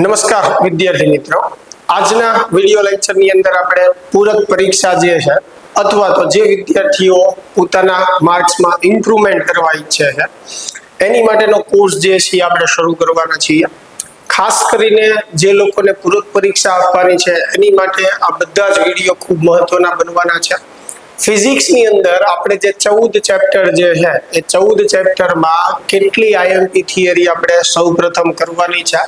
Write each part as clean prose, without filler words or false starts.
નમસ્કાર વિદ્યાર્થી મિત્રો, આજના વિડિયો લેક્ચરની અંદર આપણે પૂરક પરીક્ષા જે છે અથવા તો જે વિદ્યાર્થીઓ પોતાના માર્ક્સમાં ઇમ્પ્રુવમેન્ટ કરવા ઈચ્છે છે એની માટેનો કોર્સ જે છે આપણે શરૂ કરવાના છીએ. ખાસ કરીને જે લોકોને પૂરક પરીક્ષા આપવાની છે એની માટે આ બધા જ વિડિયો ખૂબ મહત્વના બનવાના છે. ફિઝિક્સની અંદર આપણે જે 14 ચેપ્ટર જે છે એ 14 ચેપ્ટરમાં કેટલી આઈએમપી થિયરી આપણે સૌપ્રથમ કરવાની છે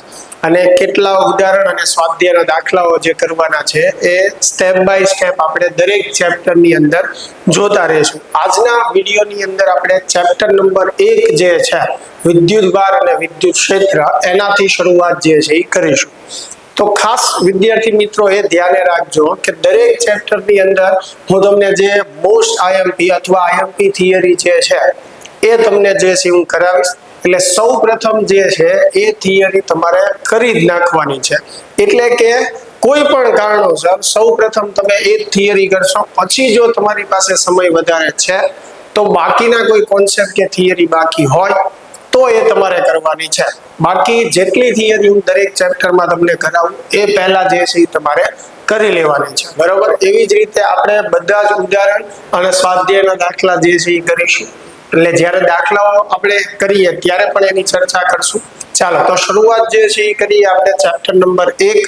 અને કેટલા ઉદાહરણ અને સ્વાધ્યાયના દાખલાઓ જે કરવાના છે એ સ્ટેપ બાય સ્ટેપ આપણે દરેક ચેપ્ટરની અંદર જોતા રહીશું. આજના વિડીયોની અંદર આપણે ચેપ્ટર નંબર 1 જે છે વિદ્યુતભાર અને વિદ્યુત ક્ષેત્ર એનાથી શરૂઆત જે છે એ કરીશું. તો ખાસ વિદ્યાર્થી મિત્રો એ ધ્યાને રાખજો કે દરેક ચેપ્ટરની અંદર હું તમને જે મોસ્ટ આઈએમપી અથવા આઈએમપી થિયરી જે છે એ તમને જે છે હું કરાવીશ. એટલે સૌ પ્રથમ જે છે એ થિયરી તમારે કરી જ નાખવાની છે. એટલે કે કોઈ પણ કારણોસર સૌ પ્રથમ તમે એ થિયરી કરશો, પછી જો તમારી પાસે સમય વધારે છે તો બાકીના કોઈ કોન્સેપ્ટ કે થિયરી બાકી હોય તો એ તમારે કરવાની છે. બાકી જેટલી થિયરી હું દરેક ચેપ્ટરમાં તમને કરાવું એ પહેલા જે છે એ તમારે કરી લેવાની છે, બરોબર? એવી જ રીતે આપણે બધા જ ઉદાહરણ અને સ્વાધ્યાયના દાખલા જે છે એ કરીશું. એટલે જ્યારે દાખલાઓ આપણે કરીએ ત્યારે પણ એની ચર્ચા કરશું. ચાલો તો શરૂઆત જે છે એ કરીએ આપણે ચેપ્ટર નંબર 1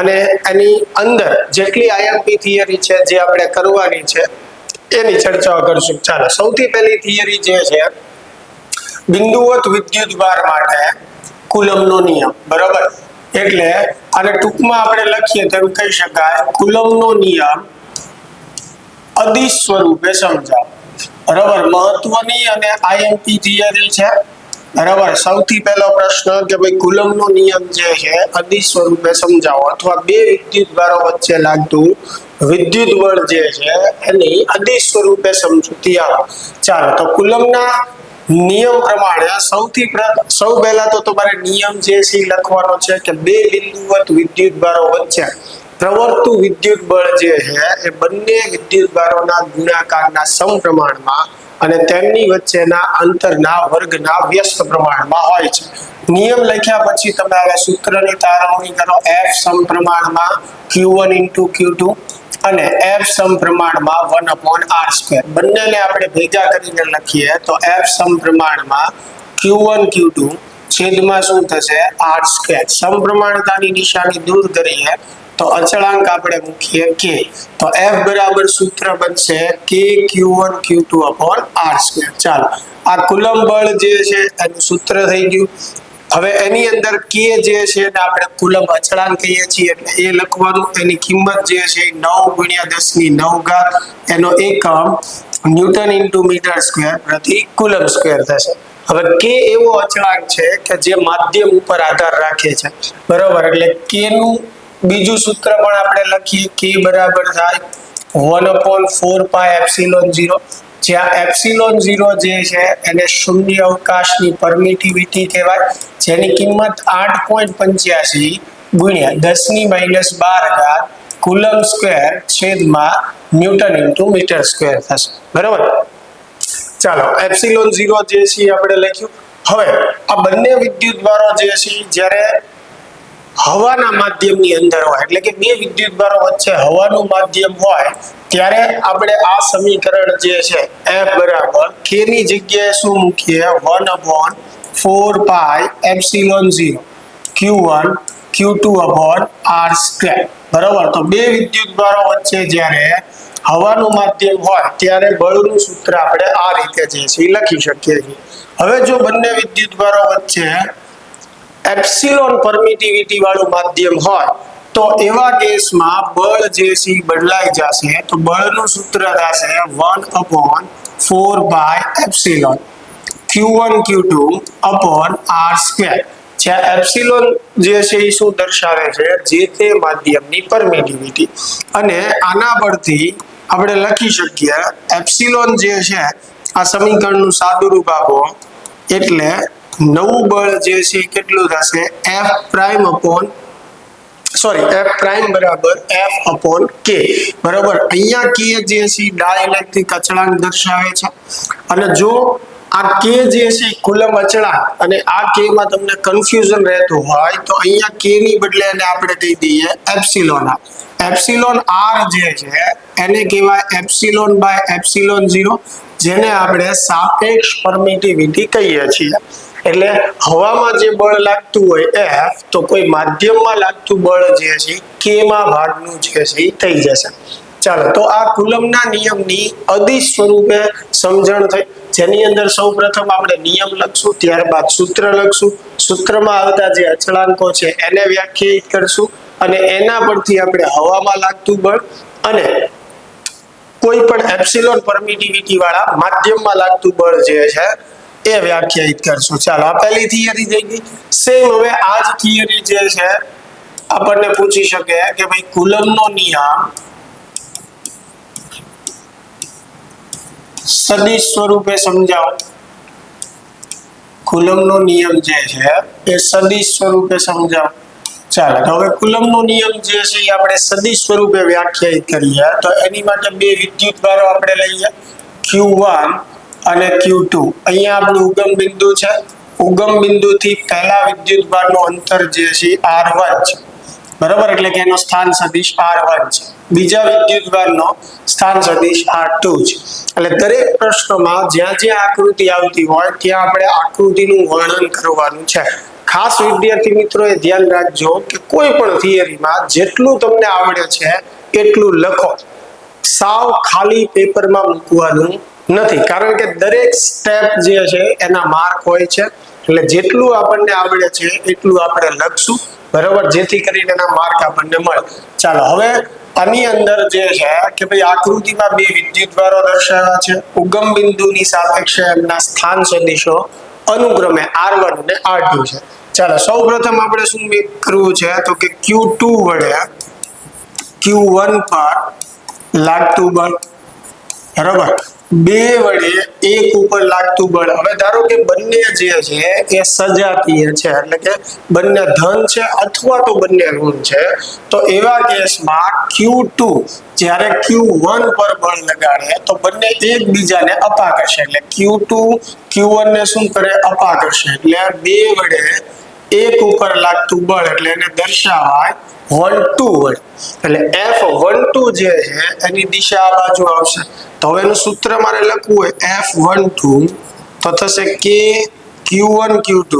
અને એની અંદર જેટલી આઈએમપી થિયરી છે જે આપણે કરવાની છે એની ચર્ચા કરશું. ચાલો, સૌથી પહેલી થિયરી જે છે બિંદુવત વિદ્યુતભાર માટે કુલમનો નિયમ, બરાબર? એટલે આને ટૂંકમાં આપણે લખીએ તો એમ કહી શકાય કુલમનો નિયમ અદિશ સ્વરૂપે સમજાવો, બરાબર? મહત્વની અને આઈએમપી થિયરી છે, બરાબર? સૌથી પહેલો પ્રશ્ન કે ભાઈ કુલમનો નિયમ જે છે અદિશ સ્વરૂપે સમજાવો અથવા બે વિદ્યુતભારો વચ્ચે લાગતું વિદ્યુત બળ જે છે એની અદિશ સ્વરૂપે સમજૂતી આપો. ચાલો તો કુલમના નિયમ પ્રમાણે સૌ પહેલા તો તમારે નિયમ જે છે લખવાનો છે કે બે બિંદુવત વિદ્યુતભારો વચ્ચે પ્રવર્તતું વિદ્યુત બળ જે છે એ બંને વિદ્યુતભારોના ગુણાકારના સમપ્રમાણમાં અને તેમની વચ્ચેના અંતરના વર્ગના વ્યસ્ત પ્રમાણમાં હોય છે. નિયમ લખ્યા પછી તમે હવે સૂત્રની તારવણી કરો. F સમપ્રમાણમાં Q1 * Q2 અને F સમપ્રમાણમાં 1/r². બંનેને આપણે ભેગા કરીને લખીએ તો F સમપ્રમાણમાં Q1 Q2 છેદમાં શું થશે r². સમપ્રમાણતાની નિશાની દૂર કરીએ તો અચળાંક આપણે મૂકીએ k, તો F બરાબર સૂત્ર બનશે k Q1 Q2/r². ચાલો, આ કુલમ બળ જે છે એનું સૂત્ર થઈ ગયું. હવે એની અંદર k જે છે એને આપણે કુલમ અચળાંક કહીએ છીએ એટલે એ લખવાનું. એની કિંમત જે છે 9 × 10⁹ એનો એકમ ન્યૂટન × મીટર² પ્રતિ કુલમ સ્ક્વેર થશે. હવે k એવો અચળાંક છે કે જે માધ્યમ ઉપર આધાર રાખે છે, બરોબર? એટલે k નું બીજું સૂત્ર પણ આપણે લખીએ. k બરાબર થાય 1/4πε0, જ્યાં ε0 જે છે એને શૂન્ય અવકાશની પરમિટિવિટી કહેવાય, જેની કિંમત 8.85 × 10⁻12 કુલમ સ્ક્વેર છેદમાં ન્યૂટન × મીટર² થશે, બરાબર? ચાલો, ε0 જે છે આપણે લખ્યું. હવે આ બંને વિદ્યુતભારો જે છે જ્યારે હવાના માધ્યમની અંદર હોય, એટલે કે બે વિદ્યુતભારો વચ્ચે હવાનું માધ્યમ હોય ત્યારે આપણે આ સમીકરણ જે છે F બરાબર k ની જગ્યાએ શું મૂકીએ 1/4πε0 Q1 Q2/r², બરાબર? તો બે વિદ્યુતભારો વચ્ચે જ્યારે હવાનું માધ્યમ હોય ત્યારે બળનું સૂત્ર આપણે આ રીતે જે છે લખી શકીએ છીએ. હવે જો બંને વિદ્યુતભારો વચ્ચે એપ્સિલોન પરમિટિવિટી વાળું માધ્યમ હોય તો એવા કેસમાં બળ જે છે બદલાઈ જશે. તો બળનું સૂત્ર થશે 1/4πε Q1 Q2/r². જ્યાં એપ્સિલોન જે છે એ શું દર્શાવે છે જે તે માધ્યમની પરમિટિવિટી. અને આના પરથી આપણે લખી શકીએ એપ્સિલોન જે છે આ સમીકરણનું સાદુરૂપ આપો એટલે નવું બળ જે છે કેટલું થશે F પ્રાઇમ બરાબર F/k, બરાબર? અહીંયા k જે છે ડાઇલેક્ટ્રિક અચળાંક દર્શાવે છે. અને જો આ કે જે છે કુલમ અચળાંક અને આ કે માં તમને કન્ફ્યુઝન રહેતું હોય તો અહીંયા કે ની બદલે એને આપણે કહી દઈએ એપ્સિલોન આર. એપ્સિલોન આર જે છે એને કહેવાય એપ્સિલોન બાય એપ્સિલોન 0, જેને આપણે સાપેક્ષ પરમિટિવિટી કહીએ છીએ. એટલે હવામાં જે બળ લાગતું હોય F, તો કોઈ માધ્યમમાં લાગતું બળ જે છે કે માં ભાગનું જે છે એ થઈ જશે. ચાલો, તો આ કુલમના નિયમની અદિશ સ્વરૂપે સમજણ થઈ, જેની અંદર સૌપ્રથમ આપણે નિયમ લખશું, ત્યારબાદ સૂત્ર લખશું, સૂત્રમાં આવતા જે અચળાંકો છે એને વ્યાખ્યાયિત કરશું અને એના પરથી આપણે હવામાં લાગતું બળ અને કોઈ પણ એપ્સિલોન પરમિટિવિટી વાળા માધ્યમમાં લાગતું બળ જે છે એ વ્યાખ્યાયિત કરશું. ચાલો, આ પહેલી થિયરી થઈ ગઈ. સેમ હવે આ જ થિયરી જે છે આપણને પૂછી શકે કે ભાઈ કુલમનો નિયમ સદિશ સ્વરૂપે સમજાવો. કુલમનો નિયમ જે છે એ સદિશ સ્વરૂપે સમજાવો. ચાલો, તો હવે કુલમનો નિયમ જે છે એ આપણે સદિશ સ્વરૂપે વ્યાખ્યાયિત કરીએ તો એની માટે બે વિદ્યુતભારો આપણે લઈએ, Q1 અને Q2. અહીંયા આપણું ઉગમ બિંદુ છે. ઉગમ બિંદુથી પહેલા વિદ્યુતભારનું અંતર જે છે R1 છે, બરાબર, એટલે કે એનો સ્થાન સદિશ R1 છે. બીજા વિદ્યુતભારનો સ્થાન સદિશ R2 છે. એટલે દરેક પ્રશ્નમાં જ્યાં જ્યાં આકૃતિ આવતી હોય ત્યાં આપણે આકૃતિનું વર્ણન કરવાનું છે. ખાસ વિદ્યાર્થી મિત્રો એ ધ્યાન રાખજો કે કોઈ પણ થિયરીમાં જેટલું તમને આવડે છે એટલું લખો, સાવ ખાલી પેપરમાં મૂકવાનું નથી, કારણ કે દરેક સ્ટેપ જે છે એના માર્ક હોય છે. એટલે જેટલું આપણને આવડે છે એટલું આપણે લખશું, બરાબર, જેથી કરીને એના માર્ક આપણને મળે. ચાલો, હવે આની અંદર જે છે કે ભાઈ આકૃતિમાં બે વિદ્યુતભારો દર્શાવ્યા છે. ઉગમ બિંદુની સાપેક્ષે એમના સ્થાન સદિશો અનુક્રમે R1 અને R2 છે. ચાલો, સૌપ્રથમ આપણે શું કરવું છે તો કે Q2 વડે Q1 પર લાગતું બળ, બરાબર, 2 વડે 1 ઉપર લાગતું બળ. હવે ધારો કે બંને જે છે એ સજાતીય છે, એટલે કે બંને ધન છે અથવા તો બંને ઋણ છે, તો એવા કેસમાં Q2 જ્યારે Q1 પર બળ લગાડે તો બંને એકબીજાને અપા કરશે. એટલે Q2 Q1 ને શું કરે? અપા કરશે. એટલે 2 વડે 1 ઉપર લાગતું બળ એટલે એને દર્શાવાય 1-2 વડે. એટલે F12 જે છે એની દિશા આ બાજુ આવશે. તો હવે એનું સૂત્ર મારે લખવું હોય F12 તો થશે કે Q1 Q2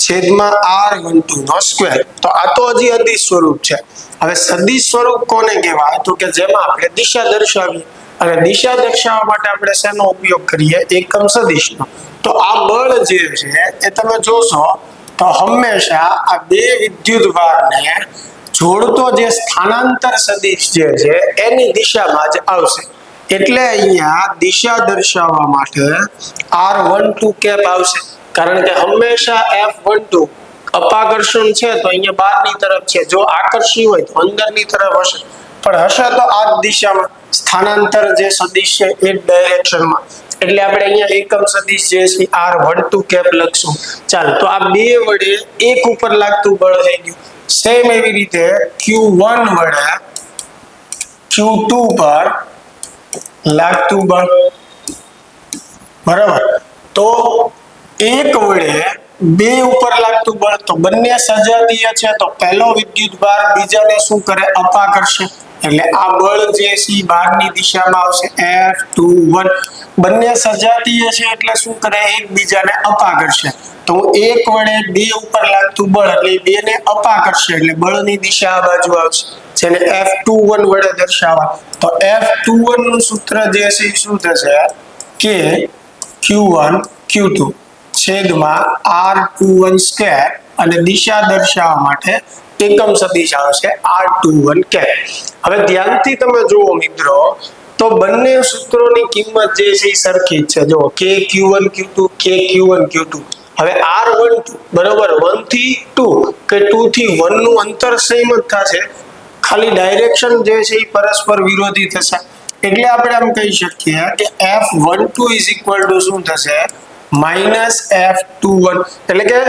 છેદમાં R12 નો સ્ક્વેર. તો આ તો હજી અદિશ સ્વરૂપ છે. હવે સદિશ સ્વરૂપ કોને કહેવાય તો કે જેમાં આપણે દિશા દર્શાવીએ, અને દિશા દર્શાવવા માટે આપણે શેનો ઉપયોગ કરીએ? એકમ સદિશનો. તો આ બળ જે છે એ તમે જોશો તો હંમેશા આ બે વિદ્યુતભારને જોડતો જે સ્થાનાંતર સદિશ જે છે એની દિશામાં જ આવશે. એટલે અહીંયા દિશા દર્શાવવા માટે R12 કેપ આવશે, કારણ કે હંમેશા F12 અપાકર્ષણ છે તો અહીંયા બહારની તરફ છે, જો આકર્ષી હોય તો અંદરની તરફ હશે, પણ હશે તો આ દિશામાં સ્થાનાંતર જે સદિશ છે એ ડાયરેક્શનમાં. એટલે આપણે અહીંયા એકમ સદિશ જે છે R12 કેપ લખશું. ચાલો, તો આ 2 વડે 1 ઉપર લાગતું બળ થઈ ગયું. સેમ એવી રીતે Q1 વડે Q2 પર લાગતું બળ, બરાબર. તો 1 વડે 2 ઉપર લાગતું બળ, તો બંને સજાતીય છે તો પહેલો વિદ્યુતભાર બીજાને શું કરે? અપા કરશે. એટલે આ બળ જે છે બહારની દિશામાં આવશે F21. બંને સજાતીય છે એટલે શું કરે? એકબીજાને અપા કરશે. તો 1 વડે 2 ઉપર લાગતું બળ એટલે 2 ને અપા કરશે, એટલે બળની દિશા આ બાજુ આવશે, જેને F21 વડે દર્શાવાય. તો F21 નું સૂત્ર જે છે શું થશે? કે Q1 Q2 છેદમાં R21 સ્ક્વેર, અને દિશા દર્શાવવા માટે એકમ સદિશ આવશે R21 કેપ. હવે ધ્યાનથી તમે જુઓ મિત્રો, તો બંને સૂત્રોની કિંમત જે છે એ સરખી જ છે. જો કે Q1 Q2 કે Q1 Q2. હવે R12 બરોબર 1 થી 2 કે 2 થી 1 નું અંતર સેમ જ થશે, ખાલી ડાયરેક્શન જે છે એ પરસ્પર વિરોધી થશે. એટલે આપણે આમ કહી શકીએ કે F12 ઇઝ ઇક્વલ ટુ શું થશે? Minus F21. એટલે કે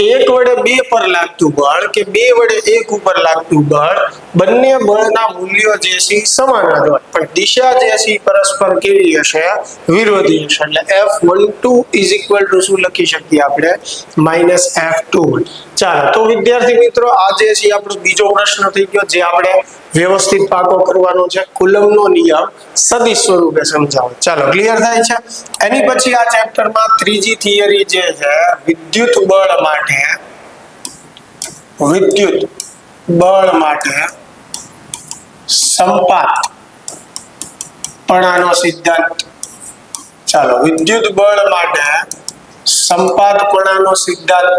1 વડે 2 પર લાગતું બળ કે 2 વડે 1 ઉપર લાગતું બળ બંને બળના મૂલ્યો જે છે સમાન જ હોય, પણ દિશા જે છે પરસ્પર કેવી હશે? વિરોધી હશે. એટલે F12 શું લખી શકીએ આપણે? -F21. ચાલો, તો વિદ્યાર્થી મિત્રો આ જે છે આપણો બીજો પ્રશ્ન થઈ ગયો, જે આપણે વ્યવસ્થિત પાકો કરવાનો છે. કુલમ્બનો નિયમ સદિશ સ્વરૂપે સમજાવો. ચાલો, ક્લિયર થાય છે? એની પછી આ ચેપ્ટરમાં ત્રીજી થિયરી જે છે, વિદ્યુત બળ માટે સંપાતપણાનો સિદ્ધાંત. ચાલો, વિદ્યુત બળ માટે સંપાતપણાનો સિદ્ધાંત,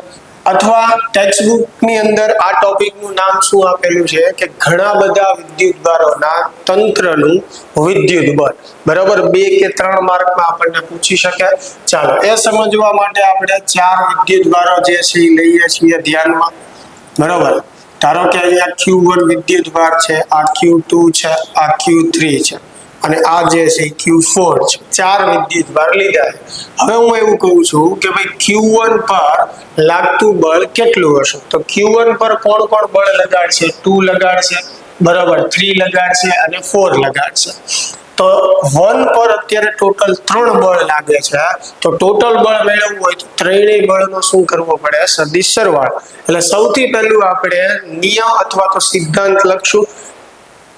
અથવા ટેક્સ્ટબુક ની અંદર આ ટોપિક નું નામ શું આપેલું છે કે ઘણા બધા વિદ્યુતભારોના તંત્રનું વિદ્યુત બળ. બરાબર, 2 કે 3 માર્કમાં આપણને પૂછી શકે. ચાલો, એ સમજવા માટે આપણે 4 વિદ્યુતભારો જે છે એ લઈએ છીએ ધ્યાનમાં. બરાબર, ધારો કે અહીંયા Q1 વિદ્યુતભાર છે, આ Q2 છે, આ Q3 છે, અને આ જે છે Q4 છે. 4 વિદ્યુતભાર લીધા. હવે હું એવું કહું છું કે ભાઈ Q1 પર લાગતું બળ કેટલું હશે? તો Q1 પર કોણ કોણ બળ લગાડશે? 2 લગાડશે, બરાબર, 3 લગાડશે અને 4 લગાડશે. તો 1 પર અત્યારે ટોટલ 3 બળ લાગે છે. તો ટોટલ બળ મેળવવું હોય તો ત્રણેય બળનો શું કરવો પડે? સદિશ સરવાળો. એટલે સૌથી પહેલું આપણે નિયમ અથવા તો સિદ્ધાંત લખશું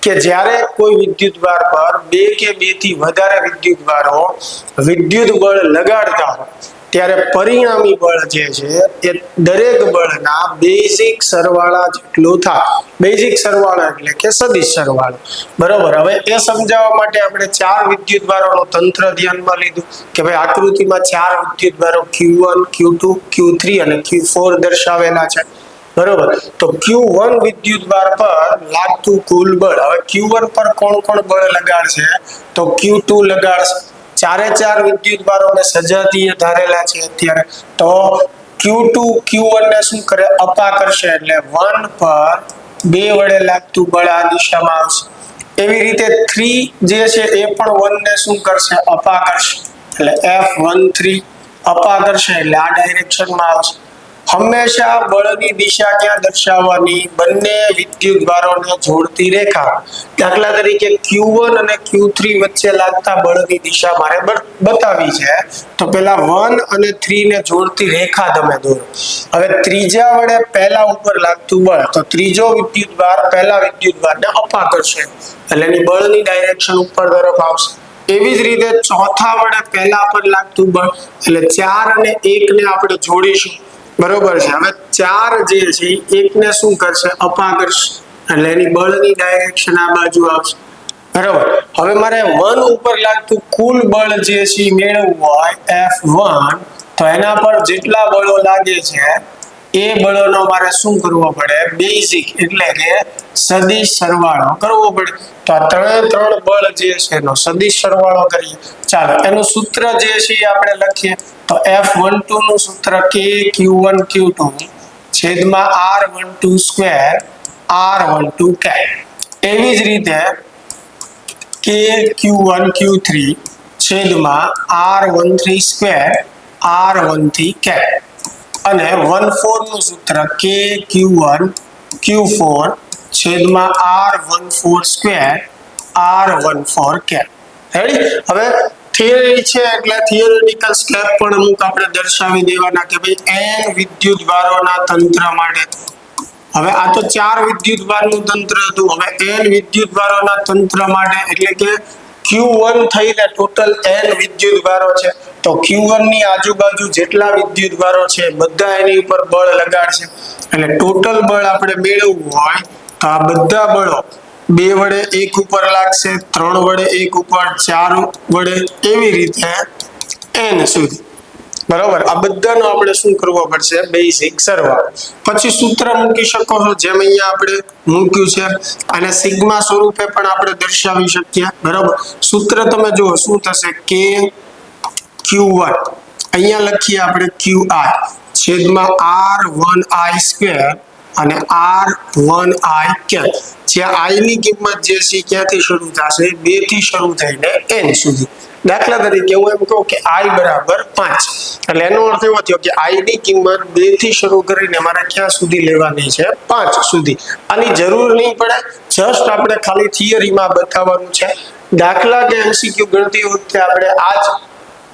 કે જ્યારે કોઈ વિદ્યુતભાર પર 2 કે 2 થી વધારે વિદ્યુતભારો વિદ્યુત બળ લગાડતા હોય ત્યારે પરિણામી બળ જે છે એ દરેક બળના બેઝિક સરવાળા જેટલું થાય. બેઝિક સરવાળો એટલે કે સદિશ સરવાળો. બરોબર, હવે એ સમજાવવા માટે આપણે 4 વિદ્યુતભારોનું તંત્ર ધ્યાનમાં લીધું કે ભાઈ આકૃતિમાં 4 વિદ્યુતભારો Q1, Q2, Q3 અને Q4 દર્શાવેલા છે. બરોબર, તો Q1 વિદ્યુતભાર પર લાગતું કુલ બળ. હવે Q1 પર કોણ કોણ બળ લગાડશે? તો Q2 લગાડશે. 4 વિદ્યુતભારોને સજાતીય ધારેલા છે અત્યારે. તો Q2 Q1 ને શું કરે? અપા કરશે. એટલે 1 પર 2 વડે લાગતું બળ આ દિશામાં આવશે. એવી રીતે 3 જે છે એ પણ 1 ને શું કરશે? અપા કરશે. એટલે F13 અપા કરશે એટલે આ ડાયરેક્શનમાં આવશે. હંમેશા બળની દિશા ક્યાં દર્શાવવાની? બંને વિદ્યુતભારોને જોડતી રેખા. દાખલા તરીકે Q1 અને Q3 વચ્ચે લાગતા બળની દિશા મારે બતાવી છે, તો પેલા 1 અને 3 ને જોડતી રેખા તમે દોરો. હવે ત્રીજા વડે પહેલા ઉપર લાગતું બળ, તો ત્રીજો વિદ્યુતભાર પહેલા વિદ્યુતભારને અપા કરશે એટલે એની બળની ડાયરેક્શન ઉપર તરફ આવશે. એવી જ રીતે ચોથા વડે પહેલા પર લાગતું બળ, એટલે 4 અને 1 ને આપણે જોડીશું. બરોબર છે. હવે 4 જે છે 1 ને શું કરશે? અપા કરશે એટલે એની બળની ડાયરેક્શન આ બાજુ આવશે. બરોબર, હવે મારે 1 ઉપર લાગતું કુલ બળ જે છે મેળવવું હોય F1, તો એના પર જેટલા બળો લાગે છે એ બળોનો મારે શું કરવો પડે? બેઝિક એટલે કે સદિશ સરવાળો કરવો પડે. તો આ 3 બળ જે છે એનો સદિશ સરવાળો કરીએ. ચાલો, એનું સૂત્ર જે છે આપણે લખીએ. તો F12 નું સૂત્ર K Q1 Q2 છેદમાં R12 સ્ક્વેર R12 કેપ. એવી જ રીતે K Q1 Q3 છેદમાં R13 સ્ક્વેર R13 કેપ. અને 14 નું સૂત્ર K Q1 Q4 છેદમાં R14 square R14 cap. Ready? હવે થિયરી છે એટલે થિયોરેટિકલ સ્ટેપ પણ અમુક આપણે દર્શાવી દેવાના કે ભાઈ n વિદ્યુતભારોના તંત્ર માટે. હવે આ તો 4 વિદ્યુતભારનું તંત્ર હતું. હવે n વિદ્યુતભારોના તંત્ર માટે એટલે કે Q1 થઈને ટોટલ n વિદ્યુતભારો છે. તો Q1 ની આજુબાજુ જેટલા વિદ્યુતભારો છે બધા એની ઉપર બળ લગાડશે. એટલે ટોટલ બળ આપણે મેળવવું હોય તો આ બધા બળો 2 વડે 1 ઉપર લાગશે, 3 વડે 1 ઉપર, 4 વડે, એવી રીતે n સુધી. બરાબર, આ બધાનો આપણે શું કરવો પડશે? બેઝિક સરવાળો. પછી સૂત્ર મૂકી શકો છો જેમ અહીંયા આપણે મૂક્યું છે, અને સિગ્મા સ્વરૂપે પણ આપણે દર્શાવી શકીએ. બરાબર, સૂત્ર તમે જુઓ શું થશે? K Q1 અહીંયા લખીએ આપણે Qi છેદમાં R1I સ્ક્વેર અને R1I કેપ. જ્યાં I ની કિંમત જે છે ક્યાંથી શરૂ થશે? 2 થી શરૂ થઈને n સુધી. દાખલા તરીકે હું એમ કહું કે I બરાબર 5, એટલે એનો અર્થ એવો થયો કે I ની કિંમત 2 થી શરૂ કરીને મારે ક્યાં સુધી લેવાની છે? 5 સુધી. આની જરૂર નહીં પડે, જસ્ટ આપણે ખાલી થિયરીમાં બતાવવાનું છે. દાખલા કે MCQ ગણતી વખતે આપણે આ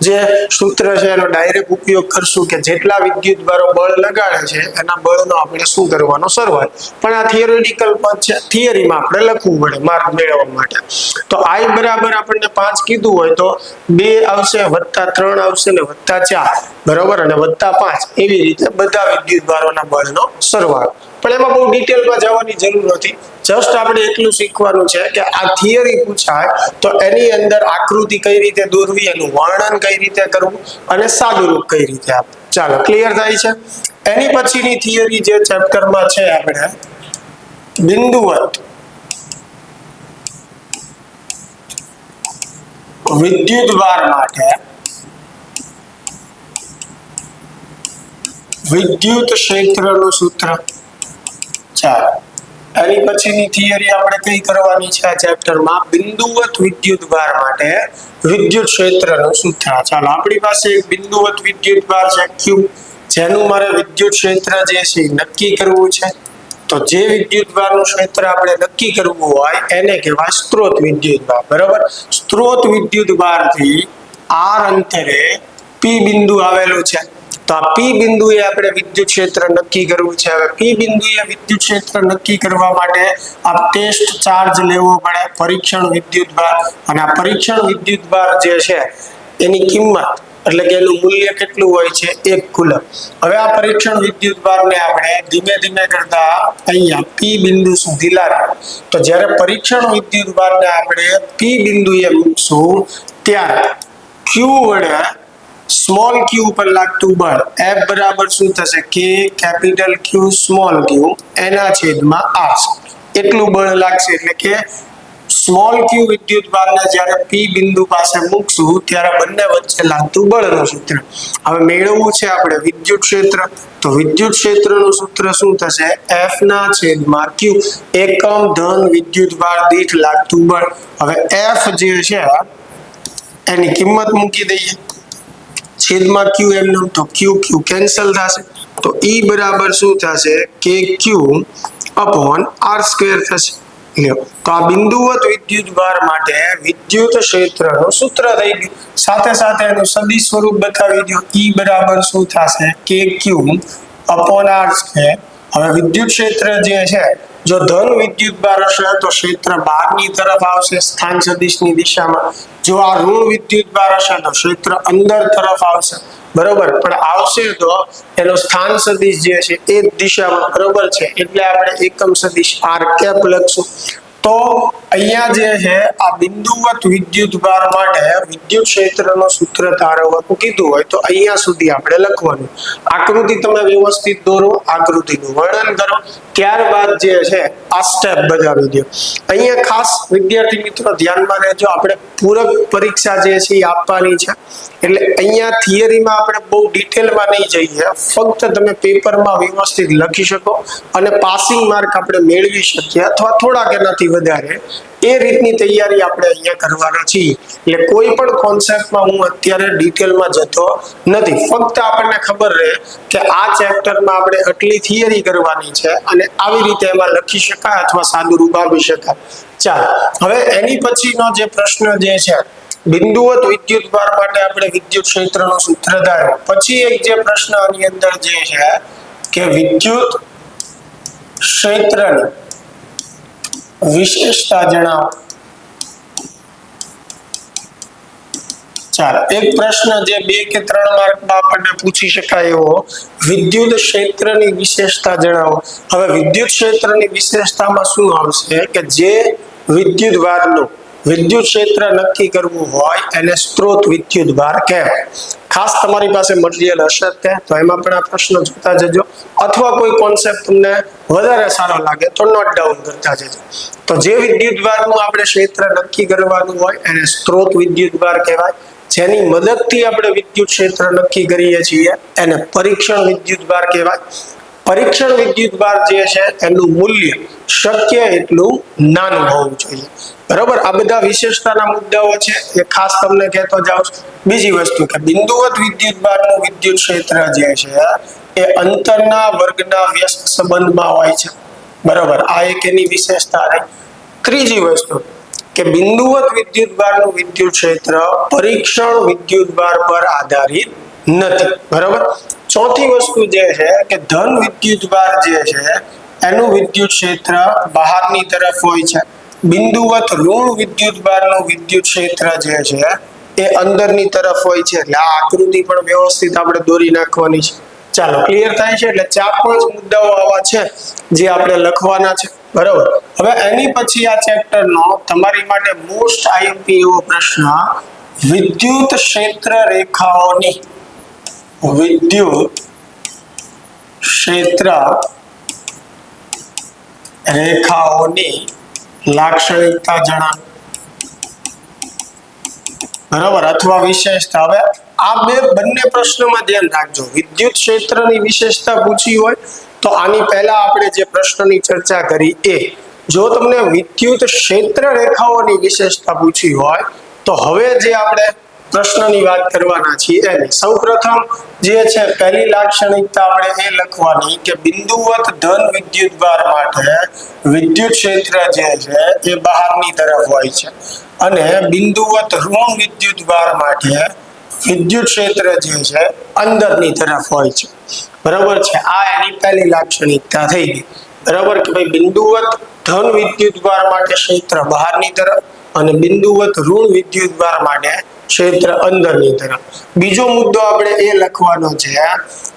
જે સૂત્ર છે એનો ડાયરેક્ટ ઉપયોગ કરશું કે જેટલા વિદ્યુતભારો બળ લગાડે છે એના બળનો આપણે શું કરવાનો? સરવાળો. પણ આ થિયોરિટિકલ પદ છે, થિયરીમાં આપણે લખવું પડે માર્ક મેળવવા માટે. તો I બરાબર આપણને 5 કીધું હોય તો 2 આવશે, +3 આવશે ને +4, બરોબર, અને +5, એવી રીતે બધા વિદ્યુતભારોના બળનો સરવાળો. પણ એમાં બહુ ડિટેલમાં જવાની જરૂર નથી, જસ્ટ આપણે એટલું શીખવાનું છે કે આ થિયરી પૂછાય તો એની અંદર આકૃતિ કઈ રીતે દોરવી, એનું વર્ણન કઈ રીતે કરવું અને સાદુરૂપ કઈ રીતે આપવું. ચાલો, ક્લિયર થાય છે? એની પછીની થિયરી જે ચેપ્ટરમાં છે આપણે બિંદુવત વિદ્યુતભાર માટે વિદ્યુત ક્ષેત્રનું સૂત્ર. ચાલો, એની પછીની થિયરી આપણે કઈ કરવાની છે આ ચેપ્ટરમાં? બિંદુવત વિદ્યુતભાર માટે વિદ્યુત ક્ષેત્રનું સૂત્ર. ચાલો, આપણી પાસે એક બિંદુવત વિદ્યુતભાર છે Q, જેનું મારે વિદ્યુત ક્ષેત્ર જે છે નક્કી કરવું છે. તો જે વિદ્યુતભારનું ક્ષેત્ર આપણે નક્કી કરવું હોય એને કહેવાય સ્ત્રોત વિદ્યુતભાર, બરાબર. સ્ત્રોત વિદ્યુતભારથી r અંતરે P બિંદુ આવેલું છે. તો આ P બિંદુએ આપણે વિદ્યુત ક્ષેત્ર નક્કી કરવું છે. હવે P બિંદુએ વિદ્યુત ક્ષેત્ર નક્કી કરવા માટે આ ટેસ્ટ ચાર્જ લેવો પડે, પરીક્ષણ વિદ્યુતભાર. અને આ પરીક્ષણ વિદ્યુતભાર જે છે એની કિંમત એટલે કે એનું મૂલ્ય કેટલું હોય છે? 1 કુલમ. હવે આ પરીક્ષણ વિદ્યુતભારને આપણે ધીમે ધીમે કરતા અહીંયા P બિંદુ સુધી લાવીએ. તો જ્યારે પરીક્ષણ વિદ્યુતભારને આપણે P બિંદુએ મૂકશું ત્યારે Q વડે સ્મોલ q ઉપર લાગતું બળ F બરાબર શું થશે? K capital Q small q એના છેદમાં r. એટલું બળ લાગશે. એટલે કે સ્મોલ q વિદ્યુતભારને જ્યારે P બિંદુ પાસે મૂકશું ત્યારે બંને વચ્ચે લાગતું બળનું સૂત્ર. હવે મેળવવું છે આપણે વિદ્યુત ક્ષેત્ર. તો વિદ્યુત ક્ષેત્રનું સૂત્ર શું થશે? F ના છેદમાં q, એકમ ધન વિદ્યુતભાર દીઠ લાગતું બળ. હવે F જે છે એની કિંમત મૂકી દઈએ, છેદમાં q એમનું, તો q કેન્સલ થશે. તો E બરાબર શું થશે? KQ upon r² થશે. તો આ બિંદુવત વિદ્યુતભાર માટે વિદ્યુત ક્ષેત્રનું સૂત્ર થઈ ગયું. સાથે સાથે એનું સદિશ સ્વરૂપ બતાવી દો. E બરાબર શું થશે? KQ upon r². હવે વિદ્યુત ક્ષેત્ર જે છે, જો ધન વિદ્યુતભાર હશે તો ક્ષેત્ર બહારની તરફ આવશે સ્થાન સદિશની દિશામાં. જો આ ઋણ વિદ્યુતભાર હશે તો ક્ષેત્ર અંદર તરફ આવશે, બરોબર. પણ આવશે તો એનો સ્થાન સદિશ જે છે એ દિશામાં, બરોબર છે. એટલે આપણે એકમ સદિશ r કેપ લખશું. તો અહીંયા જે છે આ બિંદુવત વિદ્યુતભાર માટે વિદ્યુત ક્ષેત્રનું સૂત્ર તારવવાનું કીધું હોય તો અહીંયા સુધી આપણે લખવાનું. આકૃતિ તમે વ્યવસ્થિત દોરો, આકૃતિનું વર્ણન કરો, ત્યારબાદ જે છે આ સ્ટેપ બતાવી દો. અહીંયા ખાસ વિદ્યાર્થી મિત્રો ધ્યાનમાં રહેજો, આપણે પૂરક પરીક્ષા જે છે એ આપવાની છે. એટલે અહીંયા થિયરીમાં આપણે બહુ ડિટેલમાં નહીં જઈએ, ફક્ત તમે પેપરમાં વ્યવસ્થિત લખી શકો અને પાસિંગ માર્ક આપણે મેળવી શકીએ અથવા થોડાક એનાથી વધારે, એ રીતની તૈયારી આપણે અહીંયા કરવાના છીએ. એટલે કોઈ પણ કોન્સેપ્ટમાં હું અત્યારે ડિટેલમાં જતો નથી, ફક્ત આપણને ખબર રહે કે આ ચેપ્ટરમાં આપણે આટલી થિયરી કરવાની છે અને આવી રીતે એમાં લખી શકાય અથવા સાદુરૂપ આપી શકાય. ચાલો, હવે એની પછીનો જે પ્રશ્ન જે છે બિંદુવત વિદ્યુતભાર માટે આપણે વિદ્યુત ક્ષેત્રનું સૂત્ર ધાર્યું. પછી એક જે પ્રશ્ન આની અંદર જે છે કે વિદ્યુત ક્ષેત્રની વિશેષતા જણાવો. ચાલો, એક પ્રશ્ન જે 2 કે 3 માર્કમાં આપણને પૂછી શકાય એવો, વિદ્યુત ક્ષેત્રની વિશેષતા જણાવો. હવે વિદ્યુત ક્ષેત્રની વિશેષતામાં શું આવશે કે જે વિદ્યુતભારનું વિદ્યુત ક્ષેત્ર નક્કી કરવું હોય એને સ્ત્રોત વિદ્યુતભાર કહેવાય. ખાસ તમારી પાસે મટીરીયલ હશે તો એમાં પણ આ પ્રશ્ન જોતા જજો, અથવા કોઈ કોન્સેપ્ટ તમને વધારે સારો લાગે તો નોટ ડાઉન કરતા જજો. તો જે વિદ્યુતભારનું આપણે ક્ષેત્ર નક્કી કરવાનું હોય એને સ્ત્રોત વિદ્યુતભાર કહેવાય. જેની મદદથી આપણે વિદ્યુત ક્ષેત્ર નક્કી કરીએ છીએ એને પરીક્ષણ વિદ્યુતભાર કહેવાય. પરીક્ષણ વિદ્યુતભાર જે છે એનું મૂલ્ય શક્ય એટલું નાનું હોવું જોઈએ. બરાબર, આ બધા વિશેષતાના મુદ્દાઓ છે એ ખાસ તમને કહેતો જાઉં છું. બીજી વસ્તુ કે બિંદુવત વિદ્યુતભારનું વિદ્યુત ક્ષેત્ર જે છે એ અંતરના વર્ગના વ્યસ્ત સંબંધમાં હોય છે. બરાબર, આ એક એની વિશેષતા રહી. ત્રીજી વસ્તુ કે બિંદુવત વિદ્યુતભારનું વિદ્યુત ક્ષેત્ર પરીક્ષણ વિદ્યુતભાર પર આધારિત નથી. બરાબર, ચોથી વસ્તુ જે છે કે ધન વિદ્યુતભાર જે છે એનું વિદ્યુત ક્ષેત્ર બહારની તરફ હોય છે. બિંદુવત ઋણ વિદ્યુતભારનું વિદ્યુત ક્ષેત્ર જે છે એ અંદરની તરફ હોય છે. એટલે આ આકૃતિ પણ વ્યવસ્થિત આપણે દોરી નાખવાની છે. ચાલો, ક્લિયર થાય છે? એટલે 4-5 મુદ્દાઓ આવા છે જે આપણે લખવાના છે. બરાબર, હવે એની પછી આ ચેપ્ટરનો તમારી માટે મોસ્ટ આઈએમપી એવો પ્રશ્ન વિદ્યુત ક્ષેત્ર રેખાઓની વિદ્યુત ક્ષેત્ર રેખાઓની લાક્ષણિકતા જણાવો. બરાબર, અથવા વિશેષતા. હવે આ બંને પ્રશ્નમાં ધ્યાન રાખજો. વિદ્યુત ક્ષેત્રની વિશેષતા પૂછી હોય તો આની પહેલા આપણે જે પ્રશ્નની ચર્ચા કરી એ, જો તમને વિદ્યુત ક્ષેત્ર રેખાઓની વિશેષતા પૂછી હોય તો હવે જે આપણે પ્રશ્નની વાત કરવાના છીએ એની સૌપ્રથમ જે છે પહેલી લાક્ષણિકતા આપણે એ લખવાની કે બિંદુવત ધન વિદ્યુતભાર માટે વિદ્યુત ક્ષેત્ર જે છે એ બહારની તરફ હોય છે અને બિંદુવત ઋણ વિદ્યુતભાર માટે વિદ્યુત ક્ષેત્ર જે છે અંદરની તરફ હોય છે. બરાબર છે, આ એની પહેલી લાક્ષણિકતા થઈ ગઈ. બરાબર કે ભાઈ બિંદુવત ધન વિદ્યુતભાર માટે ક્ષેત્ર બહારની તરફ અને બિંદુવત ઋણ વિદ્યુતભાર માટે ક્ષેત્ર અંદરની તરફ. બીજો મુદ્દો આપણે એ લખવાનો છે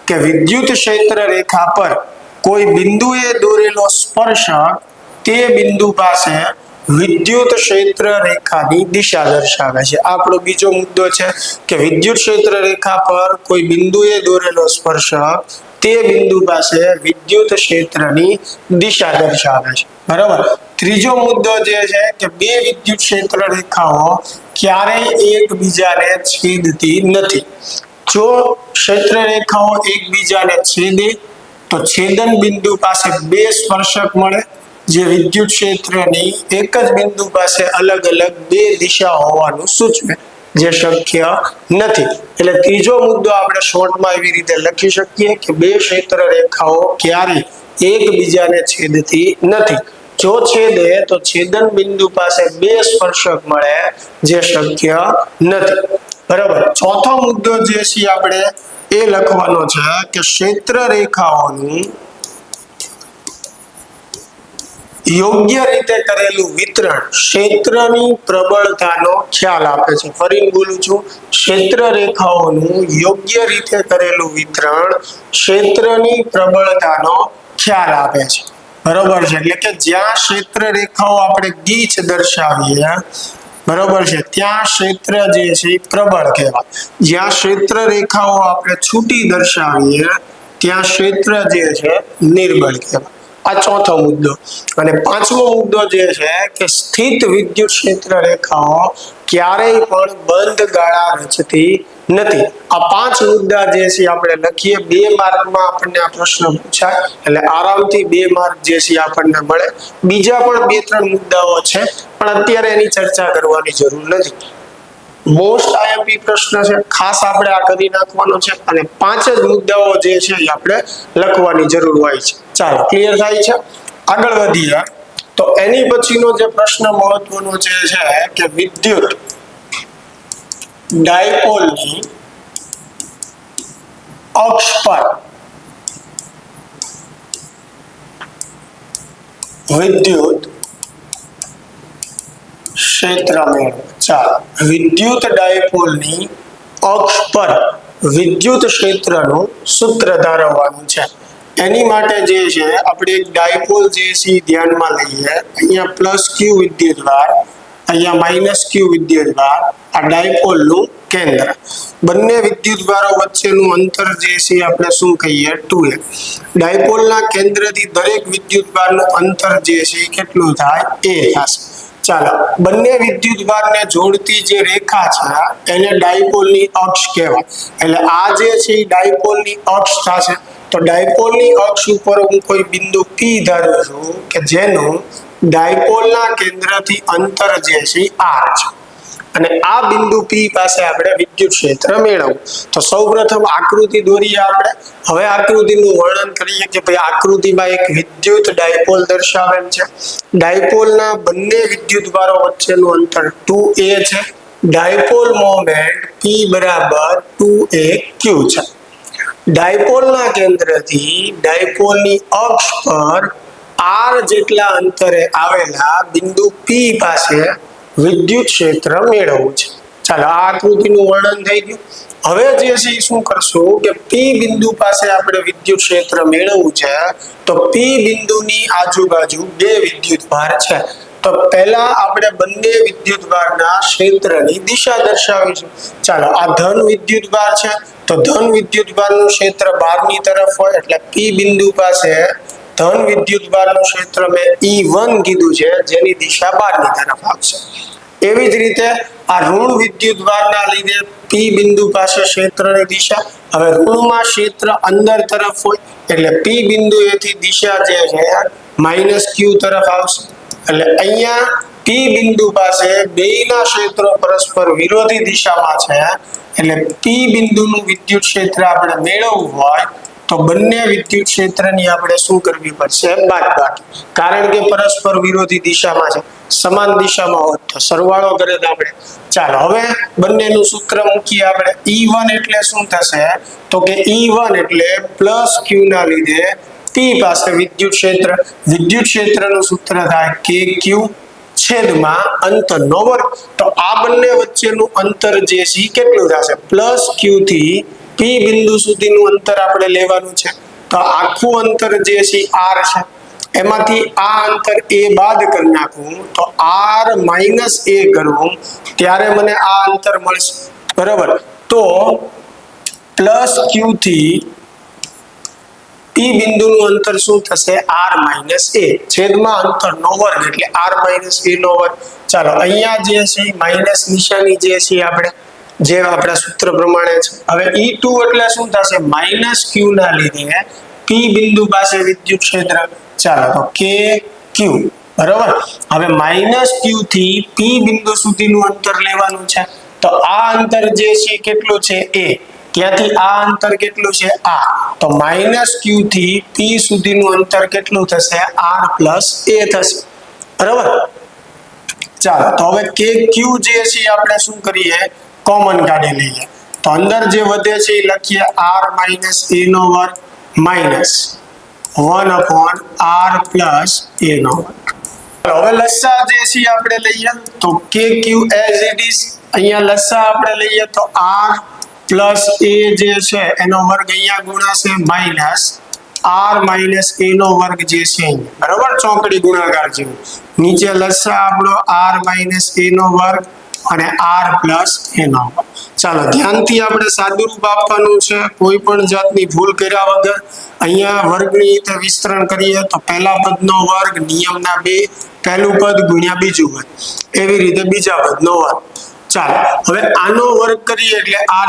કે વિદ્યુત ક્ષેત્ર રેખા પર કોઈ બિંદુએ દોરેલો સ્પર્શક તે બિંદુ પાસે વિદ્યુત ક્ષેત્ર રેખાની દિશા દર્શાવે છે. આપણો બીજો મુદ્દો છે કે વિદ્યુત ક્ષેત્ર રેખા પર કોઈ બિંદુએ દોરેલો સ્પર્શક તે બિંદુ પાસે વિદ્યુત ક્ષેત્રની દિશા દર્શાવે છે. બરાબર, ત્રીજો મુદ્દો જે છે કે બે વિદ્યુત ક્ષેત્ર રેખાઓ ક્યારેય એકબીજાને છેદતી નથી. જો ક્ષેત્ર રેખાઓ એકબીજાને છેદે તો છેદન બિંદુ પાસે બે સ્પર્શક મળે જે વિદ્યુત ક્ષેત્રની એક જ બિંદુ પાસે અલગ અલગ બે દિશા હોવાનું સૂચવે, જે શક્ય નથી. એટલે ત્રીજો મુદ્દો આપણે શોર્ટમાં એવી રીતે લખી શકીએ કે બે ક્ષેત્ર રેખાઓ ક્યારેય એકબીજાને છેદતી નથી. જો છેદે તો છેદન બિંદુ પાસે બે સ્પર્શક મળે જે શક્ય નથી. બરાબર, ચોથો મુદ્દો જે છે આપણે એ લખવાનો છે કે ક્ષેત્ર રેખાઓનું યોગ્ય રીતે કરેલું વિતરણ ક્ષેત્રની પ્રબળતાનો ખ્યાલ આપે છે. ફરી બોલું છું, ક્ષેત્ર રેખાઓનું યોગ્ય રીતે કરેલું વિતરણ ક્ષેત્રની પ્રબળતાનો ખ્યાલ આપે છે. બરોબર છે, એટલે કે જ્યાં ક્ષેત્ર રેખાઓ આપણે ગીચ દર્શાવીએ, બરોબર છે, ત્યાં ક્ષેત્ર જે છે એ પ્રબળ કહેવાય. જ્યાં ક્ષેત્ર રેખાઓ આપણે છૂટી દર્શાવીએ ત્યાં ક્ષેત્ર જે છે નિર્બળ કહેવાય. આ ચોથો મુદ્દો. અને પાંચમો મુદ્દો જે છે કે સ્થિત વિદ્યુત ક્ષેત્ર રેખાઓ ક્યારેય પણ બંધ ગાળા રચતી નથી. આ 5 મુદ્દા જે છે આપણે લખીએ. 2 માર્કમાં આપણને આ પ્રશ્ન પૂછાય એટલે આરામથી 2 માર્ક જે છે આપણને મળે. બીજા પણ 2-3 મુદ્દાઓ છે પણ અત્યારે એની ચર્ચા કરવાની જરૂર નથી. મોસ્ટ આઈએમપી પ્રશ્ન છે, ખાસ આપણે આ કરી નાખવાનો છે અને 5 જ મુદ્દાઓ જે છે એ આપણે લખવાની જરૂર હોય છે. ચાલો, ક્લિયર થાય છે? આગળ વધીએ તો એની પછીનો જે પ્રશ્ન મહત્વનો છે કે વિદ્યુત ડાયપોલની અક્ષ પર વિદ્યુત ક્ષેત્ર મેળવો. ચાલો, વિદ્યુત ડાયપોલની અક્ષ પર વિદ્યુત ક્ષેત્રનું સૂત્ર ધારવાનું છે. એની માટે જે છે આપણે એક ડાયપોલ જે છે ધ્યાનમાં લઈએ. અહીંયા પ્લસ ક્યુ વિદ્યુતભાર, અહીંયા માઇનસ ક્યુ વિદ્યુતભાર, આ ડાયપોલનું કેન્દ્ર. બંને વિદ્યુતભારો વચ્ચેનું અંતર જે છે આપણે શું કહીએ? 2a. ડાયપોલના કેન્દ્રથી દરેક વિદ્યુતભારનું અંતર જે છે કેટલું થાય? a થશે. ચાલો, બંને વિદ્યુતભારને જોડતી જે રેખા છે એને ડાયપોલની અક્ષ કહેવાય. એટલે આ જે છે એ ડાયપોલની અક્ષ થશે. તો ડાયપોલની અક્ષ ઉપર હું કોઈ બિંદુ P ધારું છું કે જેનું ડાયપોલના કેન્દ્રથી અંતર જે છે r છે અને આ બિંદુ P પાસે આપણે વિદ્યુત ક્ષેત્ર મેળવવું. તો સૌપ્રથમ આકૃતિ દોરીએ આપણે. હવે આકૃતિનું વર્ણન કરીએ કે ભાઈ આકૃતિમાં એક વિદ્યુત ડાયપોલ દર્શાવેલ છે. ડાયપોલના બંને વિદ્યુતભારો વચ્ચેનું અંતર 2a છે. ડાયપોલ મોમેન્ટ P બરાબર 2aq છે. ડાયપોલના કેન્દ્રથી ડાયપોલની અક્ષ પર r જેટલા અંતરે આવેલા બિંદુ P પાસે વિદ્યુત ક્ષેત્ર મેળવવું છે. ચાલો આ આકૃતિનું વર્ણન થઈ ગયું. હવે જે છે શું કરશું કે P બિંદુ પાસે આપણે વિદ્યુત ક્ષેત્ર મેળવવું છે. તો P બિંદુની આજુબાજુ બે વિદ્યુતભાર છે. તો પહેલા આપણે બંને વિદ્યુતભારના ક્ષેત્રની દિશા દર્શાવીશું. ચાલો આ ધન વિદ્યુતભાર છે તો ધન વિદ્યુતભારનું ક્ષેત્ર બહારની તરફ હોય એટલે P બિંદુ પાસે ધન વિદ્યુતભારનું ક્ષેત્ર મેં E1 કીધું છે જેની દિશા બહારની તરફ આવશે. એવી જ રીતે આ ઋણ વિદ્યુતભારના લીધે P બિંદુ પાસે ક્ષેત્રની દિશા હવે ઋણમાં ક્ષેત્ર અંદર તરફ હોય એટલે P બિંદુએથી દિશા જે છે -q તરફ આવશે. એટલે અહીંયા P બિંદુ પાસે બેયના ક્ષેત્રો પરસ્પર વિરોધી દિશામાં છે એટલે P બિંદુનું વિદ્યુત ક્ષેત્ર આપણે મેળવવું હોય તો બંને વિદ્યુત ક્ષેત્રની આપણે શું કરવી પડશે બાદબાકી. કારણ કે પરસ્પર વિરોધી દિશામાં છે. સમાન દિશામાં હોત તો સરવાળો કરે તો આપણે. ચાલો હવે બંનેનું સૂત્ર મૂકીએ આપણે. E1 એટલે શું થશે તો કે E1 એટલે +q ના લીધે P પાસે વિદ્યુત ક્ષેત્રનું સૂત્ર થાય kq છેદમાં અંતરનો વર્ગ. તો આ બંને વચ્ચેનું અંતર જે છે કેટલું થશે +q થી P બિંદુ સુધીનું અંતર આપણે લેવાનું છે. તો આખું અંતર જે છે r છે એમાંથી આ અંતર a બાદ કરી નાખું તો r - a કરવું ત્યારે મને આ અંતર મળશે. બરાબર. તો +q થી P બિંદુનું અંતર શું થશે r - a છેદમાં અંતરનો વર્ગ એટલે r - a નો વર્ગ. ચાલો અહીંયા જે છે માઈનસ નિશાની જે છે આપણે જે આપણા સૂત્ર પ્રમાણે છે. હવે E2 એટલે શું થશે -q ના લીધે P બિંદુ પાસે વિદ્યુત ક્ષેત્ર. ચાલો તો kq બરાબર. હવે -q થી P બિંદુ સુધીનું અંતર લેવાનું છે. તો આ અંતર જે છે કેટલું છે a ત્યાંથી આ અંતર કેટલું છે r. તો -q થી P સુધીનું અંતર કેટલું થશે r + a થશે. બરાબર. ચાલો તો હવે kq જે છે આપણે શું કરીએ કોમન કાઢી લઈએ. તો અંદર જે વધે છે એ લખીએ r - a નો વર્ગ -1/r + a નો વર્ગ. હવે લસા જે છે આપણે લઈએ તો kq as it is. અહીંયા લસા આપણે લઈએ તો r + a જે છે એનો વર્ગ અહીંયા ગુણાશે -r - a નો વર્ગ જે છે બરાબર ચોકડી ગુણાકાર જેવું. નીચે લસા આપણો r - a નો વર્ગ અને r + a નો વર્ગ. ચાલો ધ્યાનથી આપણે સાદુરૂપ આપવાનું છે કોઈ પણ જાતની ભૂલ કર્યા વગર. અહીંયા વર્ગની રીતે વિસ્તરણ કરીએ તો પહેલા પદનો વર્ગ નિયમના 2 પહેલું પદ ગુણ્યા બીજું પદ એવી રીતે બીજા પદનો વર્ગ. ચાલો હવે આનો વર્ગ કરીએ એટલે r²,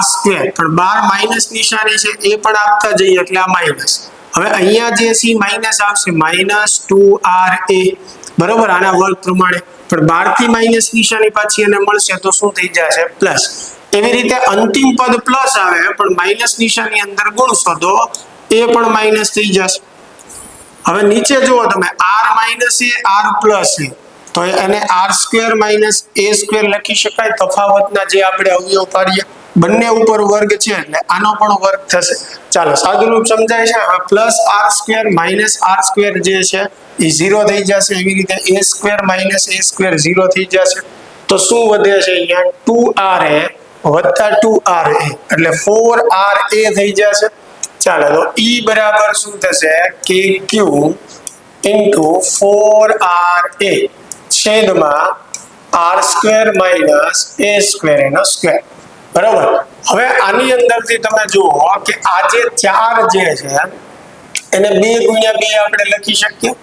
પણ બહાર માઈનસ નિશાની છે એ પણ આપતા જઈએ એટલે આ માઈનસ. હવે અહીંયા જે છે માઈનસ આવશે -2ra બરોબર આના વર્ગ પ્રમાણે, પણ બહારથી માઈનસ નિશાની પાછી એને મળશે તો શું થઈ જશે પ્લસ. એવી રીતે અંતિમ પદ પ્લસ આવે પણ માઈનસ નિશાની અંદર ગુણશો તો એ પણ માઈનસ થઈ જશે. હવે નીચે જુઓ તમે r - a r + a તો એને r² - a² લખી શકાય. તફાવતના જે આપણે અવયવ પાડીએ બંને ઉપર વર્ગ છે એટલે આનો પણ વર્ગ થશે. ચાલો સાદુરૂપ સમજાય છે. હવે +r² - r² જે છે એ 0 થઈ જશે. એવી રીતે a² - a² 0 થઈ જશે. તો શું વધે છે અહીંયા 2ra + 2ra એટલે 4ra થઈ જશે. ચાલો તો E બરાબર શું થશે kq * 4ra છેદમાં r² - a² એનો સ્ક્વેર. બરાબર. હવે આની અંદરથી તમે જુઓ કે આ જે 4 જે છે એને 2 × 2 આપણે લખી શકીએ.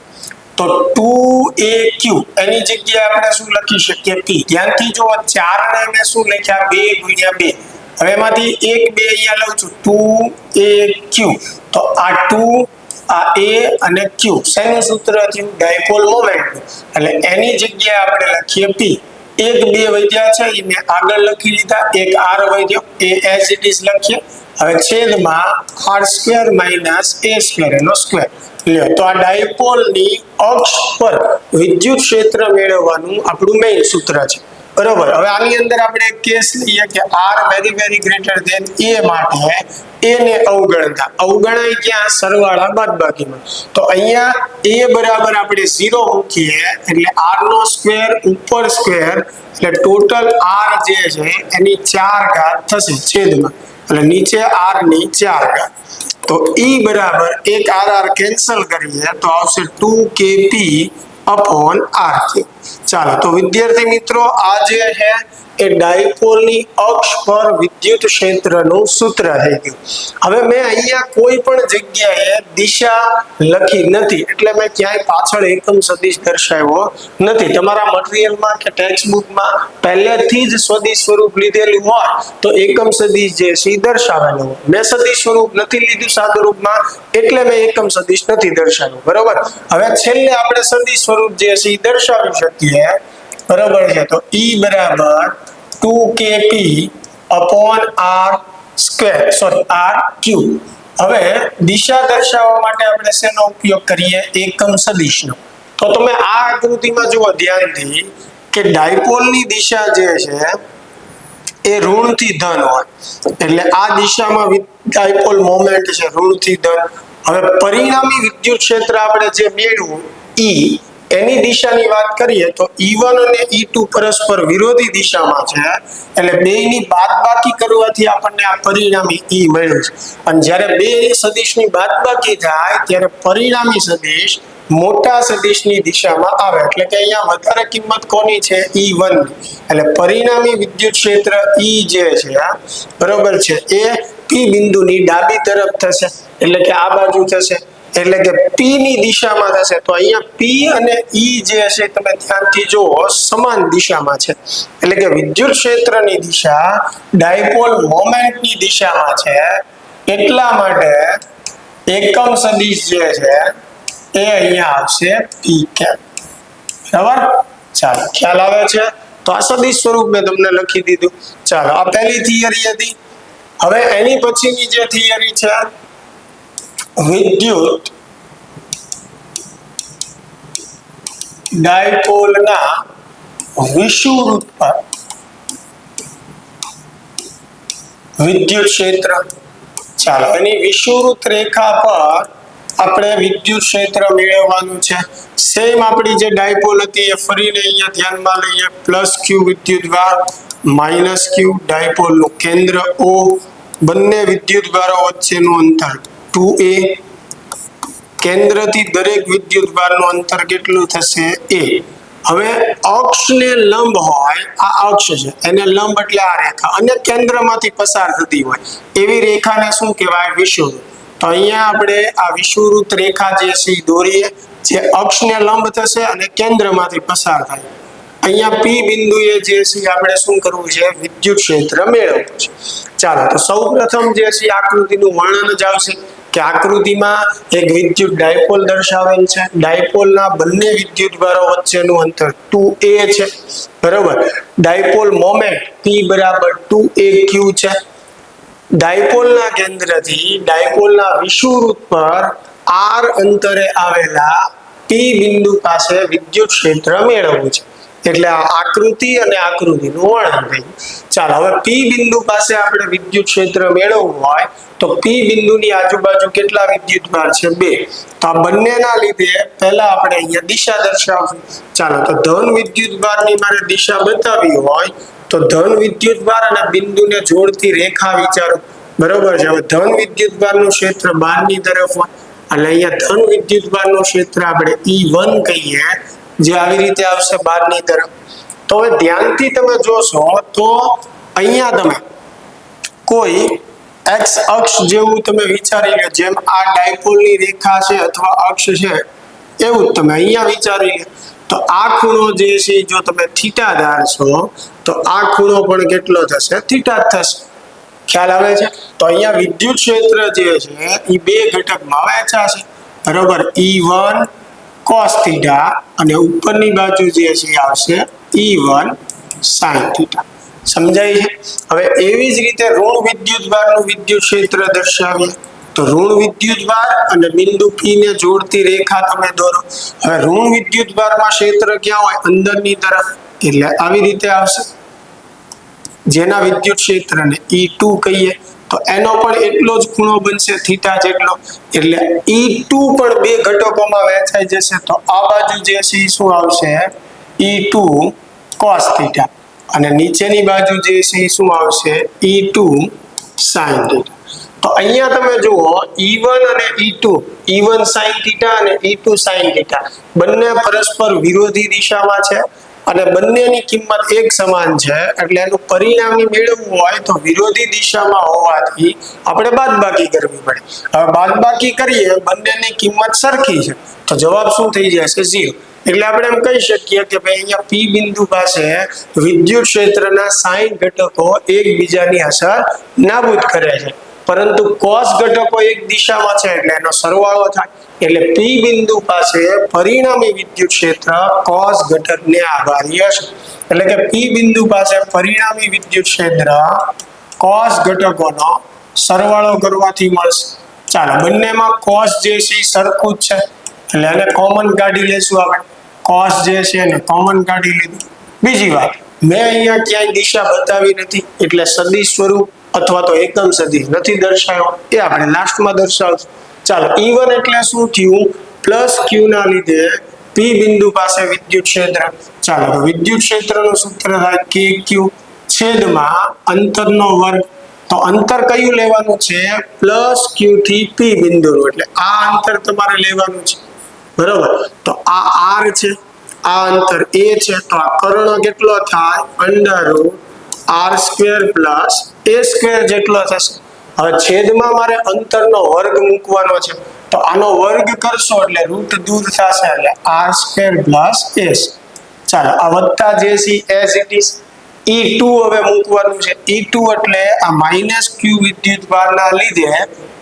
તો 2aq એની જગ્યાએ આપણે શું લખી શકીએ p. ધ્યાનથી જુઓ 4 ને મેં શું લખ્યા 2 × 2. હવે એમાંથી 1 2 અહીંયા લઉં છું 2aq તો આ 2 આ A અને Q શેનું સૂત્ર થયું ડાયપોલ મોમેન્ટ એટલે એની જગ્યાએ આપણે લખીએ P એક બે વધ્યા છે એ મેં આગળ લખી લીધા એક R વધ્યો એ એઝ ઇટ ઇઝ લખીએ હવે છેદમાં r² - a² એનો સ્ક્વેર લ્યો તો આ ડાયપોલની અક્ષ પર વિદ્યુત ક્ષેત્ર મેળવવાનું આપણું મેઇન સૂત્ર છે બરોબર હવે આની અંદર આપણે એક કેસ લઈએ કે r very greater than a માટે a ને અવગણાય ક્યાં સરવાળા બાદબાકીમાં તો અહીંયા a બરાબર આપણે 0 મૂકીએ એટલે r નો સ્ક્વેર ઉપર સ્ક્વેર એટલે ટોટલ r જે છે એની 4 ઘાત થશે છેદમાં એટલે નીચે r ની 4 ઘાત તો e બરાબર એક r કેન્સલ કરીએ તો આવશે 2kp upon r3 ચાલો તો વિદ્યાર્થી મિત્રો આ જે છે એ ડાયપોલની અક્ષ પર વિદ્યુત ક્ષેત્રનું સૂત્ર થઈ ગયું હવે મેં અહીંયા કોઈ પણ જગ્યાએ દિશા લખી નથી એટલે મેં ક્યાંય પાછળ એકમ સદિશ દર્શાવ્યો નથી તમારા મટીરીયલમાં કે ટેક્સ્ટ બુકમાં પહેલેથી જ સદિશ સ્વરૂપ લીધેલું હોય તો એકમ સદિશ જે છે દર્શાવેલું હોય મેં સદિશ સ્વરૂપ નથી લીધું સાદુરૂપમાં એટલે મેં એકમ સદિશ નથી દર્શાવ્યું બરોબર હવે છેલ્લે આપણે સદિશ સ્વરૂપ જે છે દર્શાવી શકીએ બરાબર છે તો E બરાબર 2kp upon r3 હવે દિશા દર્શાવવા માટે આપણે શેનો ઉપયોગ કરીએ એકમ સદિશનો તો તમે આ આકૃતિમાં જુઓ ધ્યાનથી કે ડાયપોલની દિશા જે છે એ ઋણથી ધન હોય એટલે આ દિશામાં ડાયપોલ મોમેન્ટ છે ઋણથી ધન હવે પરિણામી વિદ્યુત ક્ષેત્ર આપણે જે મેળવ્યું E એની દિશાની વાત કરીએ તો E1 અને E2 પરસ્પર વિરોધી દિશામાં છે એટલે બેયની બાદબાકી કરવાથી આપણને આ પરિણામી E મળે છે અને જ્યારે બે સદિશની બાદબાકી થાય ત્યારે પરિણામી સદિશ મોટા સદિશની દિશામાં આવે એટલે કે અહીંયા વધારે કિંમત કોની છે E1 એટલે પરિણામી વિદ્યુત ક્ષેત્ર E જે છે બરોબર છે એ P બિંદુની ડાબી તરફ થશે એટલે કે આ બાજુ થશે એટલે કે P ની દિશામાં થશે તો અહીંયા P અને E જે છે તમે ધ્યાનથી જુઓ સમાન દિશામાં છે એટલે કે વિદ્યુત ક્ષેત્રની દિશા ડાયપોલ મોમેન્ટની દિશામાં છે એટલા માટે એકમ સદિશ જે છે એ અહીંયા આવશે P કેપ બરાબર ચાલો ખ્યાલ આવે છે તો આ સદિશ સ્વરૂપ મેં તમને લખી દીધું ચાલો આ પહેલી થિયરી હતી હવે એની પછીની જે થિયરી છે વિદ્યુત ડાયપોલના વિષુવવૃત્ત પર વિદ્યુત ક્ષેત્ર ચાલો એની વિષુવવૃત્ત રેખા પર આપણે વિદ્યુત ક્ષેત્ર મેળવવાનું છે સેમ આપણી જે ડાયપોલ હતી એ ફરીને અહીંયા ધ્યાનમાં લઈએ +q વિદ્યુતભાર -q ડાયપોલનું કેન્દ્ર O બંને વિદ્યુતભારો વચ્ચેનું અંતર 2a કેન્દ્રથી દરેક વિદ્યુતભારનું અંતર કેટલું થશે a હવે અક્ષને લંબ હોય આ અક્ષ છે એને લંબ એટલે આ રેખા અને કેન્દ્રમાંથી પસાર થતી હોય એવી રેખાને શું કહેવાય વિષુવવૃત્ત તો અહીંયા આપણે આ વિષુવવૃત્ત રેખા જે છે દોરીએ જે અક્ષને લંબ થશે અને કેન્દ્રમાંથી પસાર થાય અહીંયા P બિંદુએ જે છે આપણે શું કરવું છે વિદ્યુત ક્ષેત્ર મેળવવું છે ચાલો તો સૌપ્રથમ જે છે આકૃતિનું વર્ણન જ આવશે કે આકૃતિમાં એક વિદ્યુત ડાયપોલ દર્શાવેલ છે ડાયપોલના બંને વિદ્યુતભારો વચ્ચેનું અંતર 2a છે બરાબર ડાયપોલ મોમેન્ટ P બરાબર 2aq છે ડાયપોલના કેન્દ્રથી ડાયપોલના વિષુવવૃત્ત પર r અંતરે આવેલા P બિંદુ પાસે વિદ્યુત ક્ષેત્ર મેળવવું છે એટલે આ આકૃતિ અને આકૃતિનું વર્ણન થયું ચાલો હવે P બિંદુ પાસે આપણે વિદ્યુત ક્ષેત્ર મેળવવું હોય તો P બિંદુની આજુબાજુ કેટલા વિદ્યુતભાર છે 2 તો આ બંનેના લીધે પહેલા આપણે અહીંયા દિશા દર્શાવશું ચાલો તો ધન વિદ્યુતભારની મારે દિશા બતાવી હોય તો ધન વિદ્યુતભાર અને બિંદુને જોડતી રેખા વિચારો બરોબર છે હવે ધન વિદ્યુતભારનું ક્ષેત્ર બહારની તરફ હોય એટલે અહીંયા ધન વિદ્યુતભારનું ક્ષેત્ર આપણે E1 કહીએ જે આવી રીતે આવશે બહારની તરફ તો હવે ધ્યાનથી તમે જોશો તો અહીંયા તમે કોઈ x અક્ષ જેવું તમે વિચારી લો જેમ આ ડાયપોલની રેખા છે અથવા અક્ષ છે એવું તમે અહીંયા વિચારી લો તો આ ખૂણો જે છે જો તમે થીટા ધારશો તો આ ખૂણો પણ કેટલો થશે થીટા થશે ખ્યાલ આવે છે? તો અહીંયા વિદ્યુત ક્ષેત્ર જે છે એ બે ઘટકમાં વહેંચાશે, બરોબર? E1 cos થીટા અને ઉપરની બાજુ જે છે આવશે E1 sin થીટા. સમજાય છે? હવે એવી જ રીતે ઋણ વિદ્યુતભારનું વિદ્યુત ક્ષેત્ર દર્શાવીએ તો ઋણ વિદ્યુતભાર અને બિંદુ P ને જોડતી રેખા તમે દોરો. હવે ઋણ વિદ્યુતભારમાં ક્ષેત્ર ક્યાં હોય? અંદરની તરફ, એટલે આવી રીતે આવશે. જેના વિદ્યુત ક્ષેત્રને E2 કહીએ તો એનો પણ એટલો જ ખૂણો બનશે થીટા જેટલો, એટલે E2 પણ બે ઘટકોમાં વહેંચાઈ જશે. તો આ બાજુ જે છે એ શું આવશે? E2 cos થીટા અને નીચેની બાજુ જે છે એ શું આવશે? E2 sin theta. તો અહીંયા તમે જુઓ E1 અને E2, E1 sin થીટા અને E2 sin થીટા બંને પરસ્પર વિરોધી દિશામાં છે અને બંનેની કિંમત એક સમાન છે, એટલે એનું પરિણામી મેળવવું હોય તો વિરોધી દિશામાં હોવાથી આપણે બાદબાકી કરવી પડે. હવે બાદબાકી કરીએ, બંનેની કિંમત સરખી છે તો જવાબ શું થઈ જશે? 0. એટલે આપણે એમ કહી શકીએ કે ભાઈ અહીંયા P બિંદુ પાસે વિદ્યુત ક્ષેત્રના સાઇન ઘટકો એકબીજાની અસર નાબૂદ કરે છે, પરંતુ કોસ ઘટકો એક દિશામાં છે એટલે એનો સરવાળો થાય, એટલે P બિંદુ પાસે પરિણામી વિદ્યુત ક્ષેત્ર કોસ ઘટકને આભારી હશે. એટલે કે P બિંદુ પાસે પરિણામી વિદ્યુત ક્ષેત્ર કોસ ઘટકોનો સરવાળો કરવાથી મળશે. ચાલો, બંનેમાં કોસ જે છે એ સરખું જ છે એટલે એને કોમન કાઢી લેશું આપણે. કોસ જે છે એને કોમન કાઢી લીધું. બીજી વાત, મેં અહીંયા ક્યાંય દિશા બતાવી નથી એટલે સદિશ સ્વરૂપ અથવા તો એકમ સદિશ નથી દર્શાવ્યો, એ આપણે લાસ્ટમાં દર્શાવશું. ચાલો, E1 એટલે શું થયું? પ્લસ Q ના લીધે P બિંદુ પાસે વિદ્યુત ક્ષેત્ર. ચાલો, તો વિદ્યુત ક્ષેત્રનું સૂત્ર થાય KQ છેદમાં અંતરનો વર્ગ. તો અંતર કયું લેવાનું છે? પ્લસ Q થી P બિંદુનું, એટલે આ અંતર તમારે લેવાનું છે, બરોબર? તો આ R છે, આ અંતર A છે, તો આ કર્ણ કેટલો થાય? √R² પ્લસ A² જેટલો થશે. હવે છેદમાં મારે અંતરનો વર્ગ મૂકવાનો છે, તો આનો વર્ગ કરશો એટલે રૂટ દૂર થશે, એટલે R² પ્લસ S. ચાલો, આ વત્તા જે છે એઝ ઇટ ઇઝ. E2 હવે મૂકવાનું છે. E2 એટલે આ માઇનસ Q વિદ્યુતભારના લીધે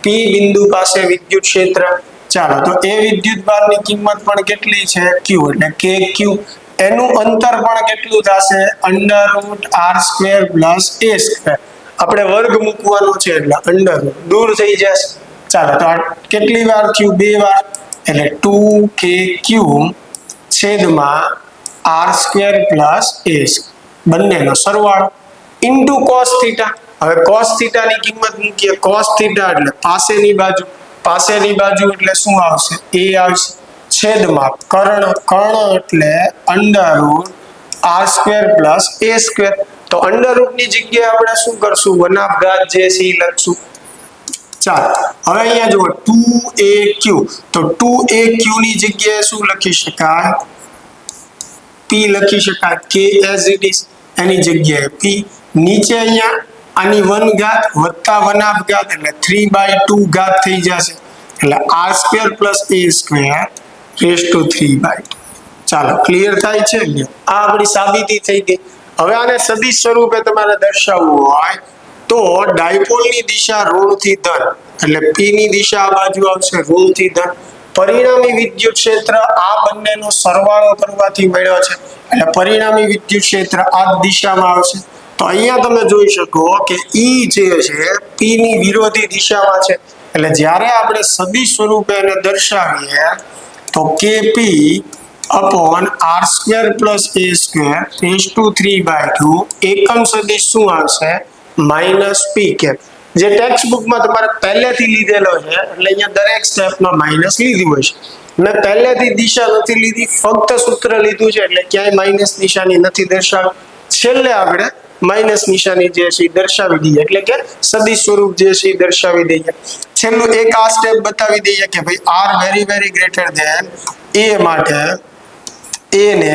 P બિંદુ પાસે વિદ્યુત ક્ષેત્ર. ચાલો, તો એ વિદ્યુતભારની કિંમત પણ કેટલી છે? Q, એટલે KQ. એનું અંતર પણ કેટલું થશે? √R² plus A². આપણે વર્ગ મૂકવાનો છે એટલે અંડર દૂર થઈ જશે. ચાલો, તો આ કેટલી વાર થયું? 2 વાર, એટલે 2KQ છેદમાં R² પ્લસ A², બંનેનો સરવાળો ઇન્ટુ cos થીટા. હવે cos થીટાની કિંમત મૂકીએ. cos થીટા એટલે પાસેની બાજુ, પાસેની બાજુ એટલે શું આવશે? A આવશે, છેદમાં કર્ણ, કર્ણ એટલે √R² પ્લસ A². તો અંડરરૂટની જગ્યાએ આપણે શું કરશું? વનાપઘાત જે છે એ લખશું. ચાલો, હવે અહીંયા જુઓ 2AQ, તો 2AQ ની જગ્યાએ શું લખી શકાય? P લખી શકાય. K as it is, એની જગ્યાએ P. નીચે અહીંયા આની 1 ઘાત વત્તા વનાપઘાત એટલે 3/2 ઘાત થઈ જશે, એટલે R² પ્લસ A² ⁵ 3/2. ચાલો, ક્લિયર થાય છે? આ આપણી સાબિતી થઈ ગઈ. હવે આને સદિશ સ્વરૂપે તમારે દર્શાવવું હોય તો ડાયપોલની દિશા ઋણથી ધન, એટલે P ની દિશા આ બાજુ આવશે ઋણથી ધન. પરિણામી વિદ્યુત ક્ષેત્ર આ બંનેનો સરવાળો કરવાથી મળ્યો છે, એટલે પરિણામી વિદ્યુત ક્ષેત્ર આ દિશામાં આવશે. તો અહીંયા તમે જોઈ શકો કે E જે છે P ની વિરોધી દિશામાં છે, એટલે જ્યારે આપણે સદિશ સ્વરૂપે એને દર્શાવીએ તો KP upon R² plus A² ⁵ 3/2 એકમ સદિશ શું આવશે? -P cap. જે ટેક્સ્ટ બુકમાં તમારે પહેલેથી લીધેલો છે, એટલે અહીંયા દરેક સ્ટેપમાં માઇનસ લીધું હશે. મેં પહેલેથી દિશા નથી લીધી, ફક્ત સૂત્ર લીધું છે એટલે ક્યાંય માઇનસ નિશાની નથી દર્શાવી. છેલ્લે આપણે માઇનસ નિશાની જે છે એ દર્શાવી દઈએ, એટલે કે સદિશ સ્વરૂપ જે છે એ દર્શાવી દઈએ. છેલ્લું એક આ સ્ટેપ બતાવી દઈએ કે ભાઈ R very very greater than A માટે A ને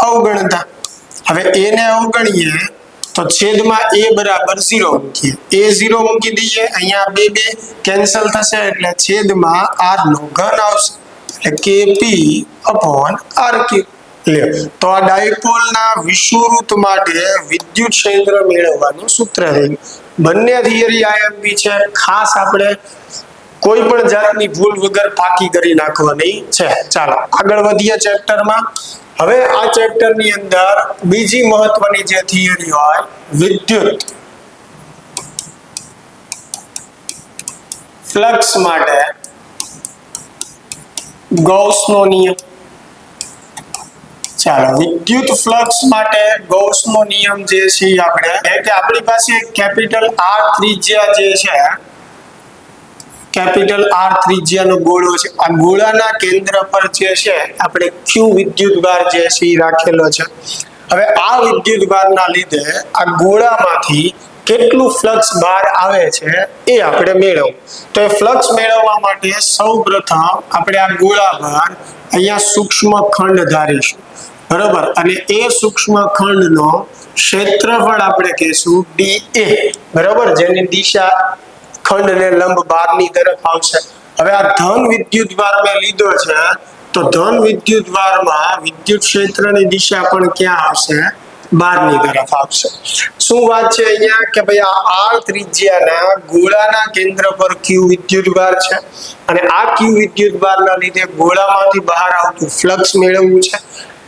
અવગણતા. હવે A ને અવગણીએ તો છેદમાં A બરાબર 0 મૂકીએ. A 0 મૂકી દઈએ, અહીંયા 2 કેન્સલ થશે એટલે છેદમાં R નો ઘન આવશે, એટલે KP upon RQ. લ્યો તો આ ડાયપોલના વિષુવવૃત્ત માટે વિદ્યુત ક્ષેત્ર મેળવવાનું સૂત્ર છે. બંને થિયરી આઈએમપી છે, ખાસ આપણે કોઈ પણ જાતની ભૂલ વગર પાકી કરી નાખવાની છે. ચાલો આગળ વધીએ ચેપ્ટરમાં. હવે આ ચેપ્ટરની અંદર બીજી મહત્વની જે થિયરી હોય વિદ્યુત ફ્લક્સ માટે ગૌસનો નિયમ. ચાલો વિદ્યુત ફ્લક્સ માટે ગૌસનો નિયમ જે છે આપણે કે આપણી પાસે કેપિટલ આર ત્રિજ્યા જે છે, કેપિટલ આર ત્રિજ્યાનો ગોળો છે. આ ગોળાના કેન્દ્ર પર જે છે આપણે ક્યુ વિદ્યુતભાર જે છે એ રાખેલો છે. હવે આ વિદ્યુતભારના લીધે આ ગોળામાંથી કેટલું ફ્લક્સ બહાર આવે છે એ આપણે મેળવવું. તો એ ફ્લક્સ મેળવવા માટે સૌપ્રથમ આપણે આ ગોળા પર અહીંયા સૂક્ષ્મ ખંડ ધારીશું, બરોબર. અને એ સૂક્ષ્મ ખંડનો ક્ષેત્રફળ આપણે કહીશું dA, બરોબર, જેની દિશા ખંડને લંબ બહારની તરફ આવશે. હવે આ ધન વિદ્યુતભાર મેં લીધો છે, તો ધન વિદ્યુતભારમાં વિદ્યુત ક્ષેત્રની દિશા પણ ક્યાં આવશે? બહારની તરફ આવશે. શું વાત છે અહીંયા કે ભાઈ આ આર ત્રિજ્યાના ગોળાના કેન્દ્ર પર ક્યુ વિદ્યુતભાર છે અને આ ક્યુ વિદ્યુતભારના લીધે ગોળામાંથી બહાર આવતું ફ્લક્સ મેળવવું છે.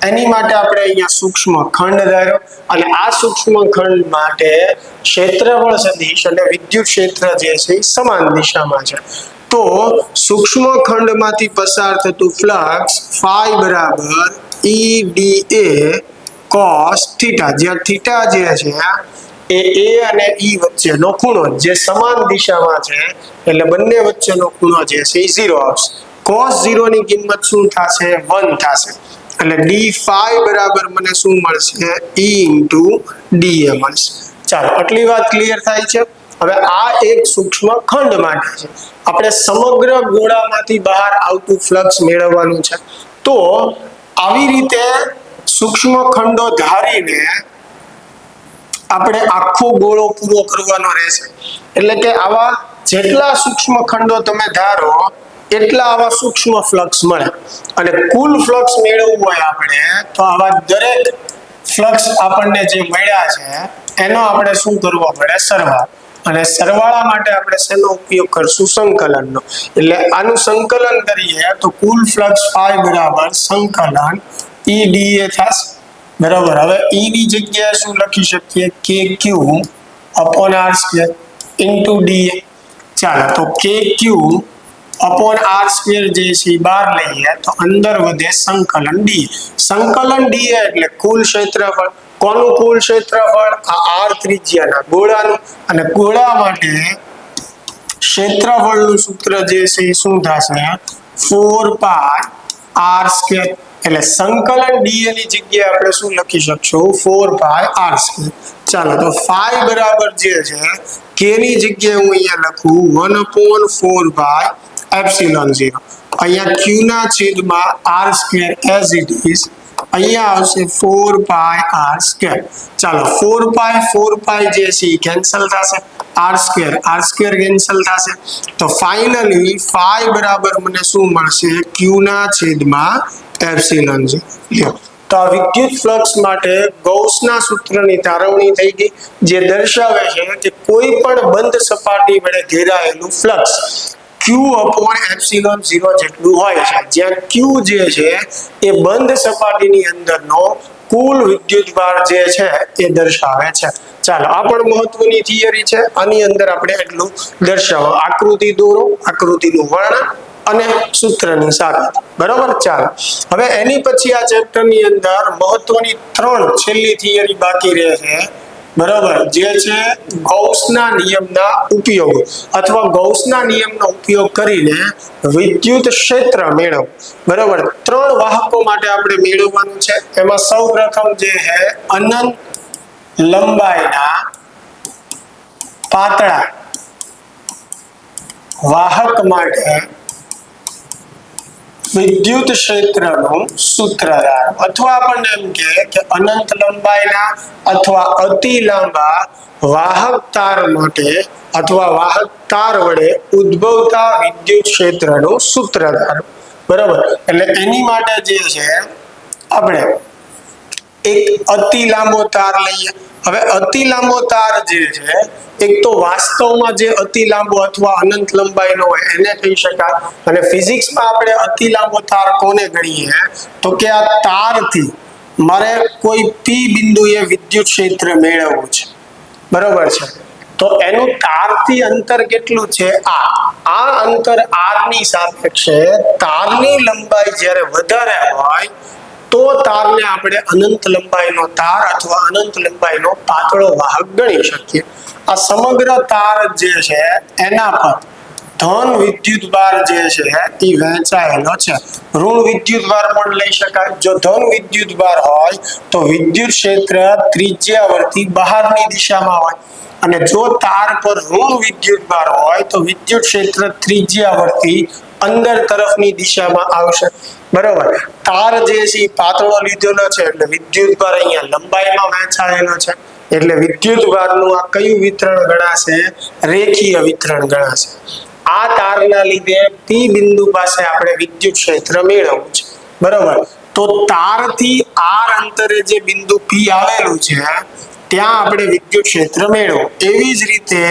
એની માટે આપણે અહીંયા સૂક્ષ્મ ખંડ ધાર્યો અને આ સૂક્ષ્મ ખંડ માટે ક્ષેત્રફળ સદિશ અને વિદ્યુત ક્ષેત્ર જે છે એ સમાન દિશામાં છે. તો સૂક્ષ્મ ખંડમાંથી પસાર થતું ફ્લક્સ ફાઈ બરાબર EdA cos થીટા, જ્યાં થીટા જે છે એ A અને E વચ્ચેનો ખૂણો જે સમાન દિશામાં છે એટલે બંને વચ્ચેનો ખૂણો જે છે એ 0 આવશે. cos 0 ની કિંમત શું થશે? 1 થશે. એટલે d phi બરાબર મને શું મળશે? E into dA મળશે. ચાલો આટલી વાત ક્લિયર થાય છે. હવે આ એક સૂક્ષ્મ ખંડ માટે છે. આપણે સમગ્ર ગોળામાંથી બહાર આવતું ફ્લક્સ મેળવવાનું છે. તો આવી રીતે સૂક્ષ્મ ખંડો ધારીને આપણે આખો ગોળો પૂરો કરવાનો રહેશે. એટલે કે આવા જેટલા સૂક્ષ્મ ખંડો તમે ધારો એટલા આવા સૂક્ષ્મ ફ્લક્સ મળે. અને કુલ ફ્લક્સ મેળવવું હોય આપણે તો આવા દરેક ફ્લક્સ આપણને જે મળ્યા છે એનો આપણે શું કરવો પડે? સરવાળો. અને સરવાળા માટે આપણે શેનો ઉપયોગ કરશું? સંકલનનો. એટલે આનું સંકલન કરીએ તો કુલ ફ્લક્સ ફાઈ બરાબર સંકલન EdA થશે, બરાબર. હવે E ની જગ્યાએ શું લખી શકીએ? KQ upon R² into dA. ચાલો તો KQ upon R² જે છે બહાર લઈએ તો અંદર વધે સંકલન dA. સંકલન dA એટલે કુલ ક્ષેત્રફળ. કોનું કુલ ક્ષેત્રફળ? આ R ત્રિજ્યાના ગોળાનું. અને ગોળા માટે ક્ષેત્રફળનું સૂત્ર જે છે એ શું થશે? 4πr². એટલે સંકલન dA ની જગ્યાએ આપણે શું લખી શકશું? 4πr². ચાલો તો ફાઈ બરાબર જે છે k ની જગ્યાએ હું અહીંયા લખું 1/4πε0. અહીંયા q ના છેદમાં r² as it is. અહીંયા આવશે 4πr². ચાલો 4π જે છે એ કેન્સલ થશે, r² કેન્સલ થશે. તો ફાઇનલી ફાઈ બરાબર મને શું મળશે? q ના છેદમાં ε0. તો આ વિદ્યુત ફ્લક્સ માટે ગૌસના સૂત્રની તારવણી થઈ ગઈ, જે દર્શાવે છે કે કોઈ પણ બંધ સપાટી વડે ઘેરાયેલું ફ્લક્સ q upon ε0 જેટલું હોય છે, જ્યાં q જે છે એ બંધ સપાટીની અંદરનો કુલ વિદ્યુતભાર જે છે એ દર્શાવે છે. ચાલો આ પણ મહત્વની થિયરી છે. આની અંદર આપણે એટલું દર્શાવો. આકૃતિ દોરો, આકૃતિનું વર્ણન અને સૂત્રની સાથે, બરોબર. ચાલો હવે એની પછી આ ચેપ્ટરની અંદર મહત્વની 3 છેલ્લી થિયરી બાકી રહે છે, બરોબર, જે છે ગૌસના નિયમના ઉપયોગ અથવા ગૌસના નિયમનો ઉપયોગ કરીને વિદ્યુત ક્ષેત્ર મેળવ. બરોબર, 3 વાહકો માટે આપણે મેળવવાનું છે. એમાં સૌપ્રથમ જે છે અનંત લંબાઈના પાતળા વાહક માટે વિદ્યુત ક્ષેત્રનું સૂત્ર અથવા આપણને એમ કે અનંત લંબાઈના અથવા અતિ લાંબા વાહક તાર માટે અથવા વાહક તાર વડે ઉદ્ભવતા વિદ્યુત ક્ષેત્રનું સૂત્ર ધારો. બરાબર. એટલે એની માટે જે છે આપણે એક અતિ લાંબો તાર લઈએ. હવે અતિ લાંબો તાર જે છે એક તો વાસ્તવમાં જે અતિ લાંબો અથવા અનંત લંબાઈનો હોય એને કહી શકાય, અને ફિઝિક્સમાં આપણે અતિ લાંબો તાર કોને ગણીએ તો કે આ તારથી મારે કોઈ પી બિંદુએ વિદ્યુત ક્ષેત્ર મેળવવું છે, બરોબર છે, તો એનું તારથી અંતર કેટલું છે આ અંતર r ની સાપેક્ષે તારની લંબાઈ જ્યારે વધારે હોય તો તારને આપણે અનંત લંબાઈનો તાર અથવા અનંત લંબાઈનો પાતળો વાહક ગણી શકીએ. આ સમગ્ર તાર જે છે એના પર ધન વિદ્યુતભાર જે છે એ વહેંચાયેલો છે. ઋણ વિદ્યુતભાર પણ લઈ શકાય. જો ધન વિદ્યુતભાર હોય તો વિદ્યુત ક્ષેત્ર ત્રિજ્યાવર્તી બહારની દિશામાં હોય, અને જો તાર પર ઋણ વિદ્યુતભાર હોય તો વિદ્યુત ક્ષેત્ર ત્રિજ્યાવર્તી અંદર તરફની દિશામાં આવશે, બરોબર. તાર જે છે પાતળો લીધેલો છે એટલે વિદ્યુતભાર અહીંયા લંબાઈમાં વહેંચાયેલો છે, એટલે વિદ્યુતભારનું આ કયું વિતરણ ગણાશે? રેખીય વિતરણ ગણાશે. આ તારના લીધે પી બિંદુ પાસે આપણે વિદ્યુત ક્ષેત્ર મેળવવું છે, બરોબર. તો તારથી r અંતરે જે બિંદુ પી આવેલું છે ત્યાં આપણે વિદ્યુત ક્ષેત્ર મેળવો. એવી જ રીતે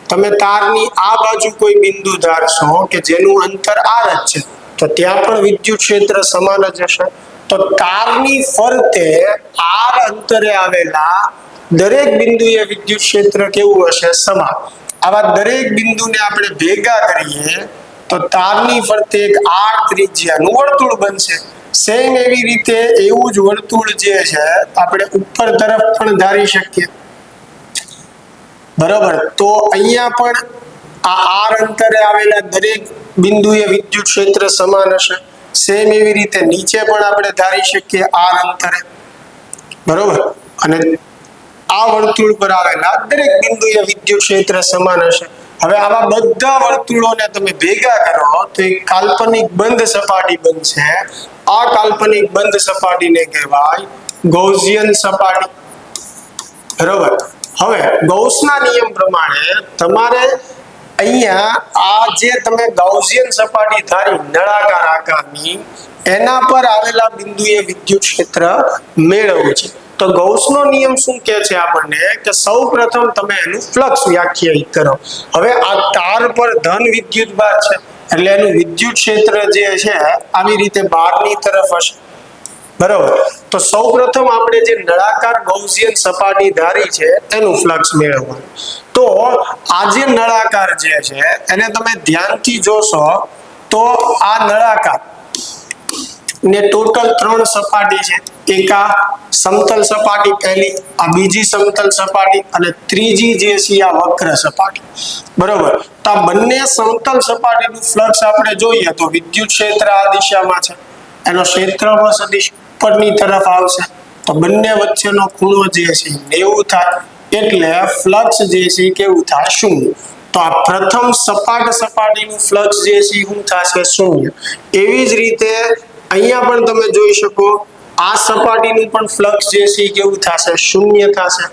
તમે તારની આ બાજુ કોઈ બિંદુ ધારશો કે જેનું અંતર r જ છે તો ત્યાં પણ વિદ્યુત ક્ષેત્ર સમાન જ હશે. તો તારની ફરતે r અંતરે આવેલા દરેક બિંદુએ વિદ્યુત ક્ષેત્ર કેવું હશે? સમાન. આવા દરેક બિંદુને આપણે ભેગા કરીએ તો તારની ફરતે એક r ત્રિજ્યાનું વર્તુળ બનશે. સેમ એવી રીતે એવું જ વર્તુળ જે છે આપણે ઉપર તરફ પણ ધારી શકીએ, બરોબર. તો અહીંયા પણ આ r અંતરે આવેલા દરેક બિંદુએ વિદ્યુત ક્ષેત્ર સમાન હશે. સેમ એવી રીતે નીચે પણ આપણે ધારી શકીએ r અંતરે, બરોબર. અને આ વર્તુળ પર આવેલા દરેક બિંદુએ વિદ્યુત ક્ષેત્ર સમાન હશે. હવે આવા બધા વર્તુળોને તમે ભેગા કરો તો એક કાલ્પનિક બંધ સપાટી બનશે. આ કાલ્પનિક બંધ સપાટીને કહેવાય ગૌસિયન સપાટી, બરોબર. હવે ગૌસના નિયમ પ્રમાણે તમારે અહીંયા આ જે તમે ગૌસિયન સપાટી ધારી નળાકાર આકારની એના પર આવેલા બિંદુએ વિદ્યુત ક્ષેત્ર મેળવવું છે. તો ગૌસનો નિયમ શું કહે છે આપણને કે સૌપ્રથમ તમે એનું ફ્લક્સ વ્યાખ્યાયિત કરો. હવે આ તાર પર ધન વિદ્યુતભાર છે એટલે એનું વિદ્યુત ક્ષેત્ર જે છે આવી રીતે બહારની તરફ હશે, બરોબર. તો સૌપ્રથમ આપણે જે નળાકાર ગૌસિયન સપાટી ધારી છે એનું ફ્લક્સ મેળવવાનું. તો આ જે નળાકાર જે છે એને તમે ધ્યાનથી જોશો તો આ નળાકાર ને ટોટલ 3 સપાટી છે. એક આ સમતલ સપાટી પહેલી, આ બીજી સમતલ સપાટી અને ત્રીજી જે છે આ વક્ર સપાટી, બરોબર. તો આ બંને સમતલ સપાટીનું ફ્લક્સ આપણે જોઈએ તો વિદ્યુત ક્ષેત્ર આ દિશામાં છે, એનો ક્ષેત્રફળ સદિશ ઉપરની તરફ આવશે, તો બંને વચ્ચેનો ખૂણો જે છે 90 થાય, એટલે ફ્લક્સ જે છે કેવું થાય? 0. તો આ પ્રથમ સપાટ સપાટીનું ફ્લક્સ જે છે શું થશે? 0. એવી જ રીતે અહીંયા પણ તમે જોઈ શકો આ સપાટીનું પણ ફ્લક્સ જે છે કેવું થશે? 0 થશે.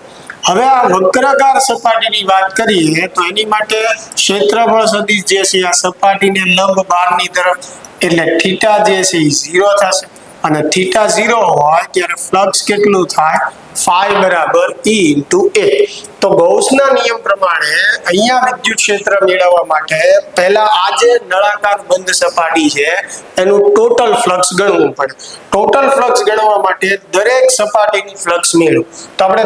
હવે આ વક્રાકાર સપાટીની વાત કરીએ તો એની માટે ક્ષેત્રફળ સદિશ જે છે આ સપાટીને લંબ બહારની તરફ, એટલે થીટા જે છે એ 0 થશે, અને થીટા 0 હોય ત્યારે ફ્લક્સ કેટલું થાય? phi બરાબર E × A. તો ગૌસના નિયમ પ્રમાણે અહીંયા વિદ્યુત ક્ષેત્ર મેળવવા માટે પહેલા આ જે નળાકાર બંધ સપાટી છે એનું ટોટલ ફ્લક્સ ગણવું પડે. ટોટલ ફ્લક્સ ગણવા માટે દરેક સપાટીનું ફ્લક્સ મેળવો. તો આપણે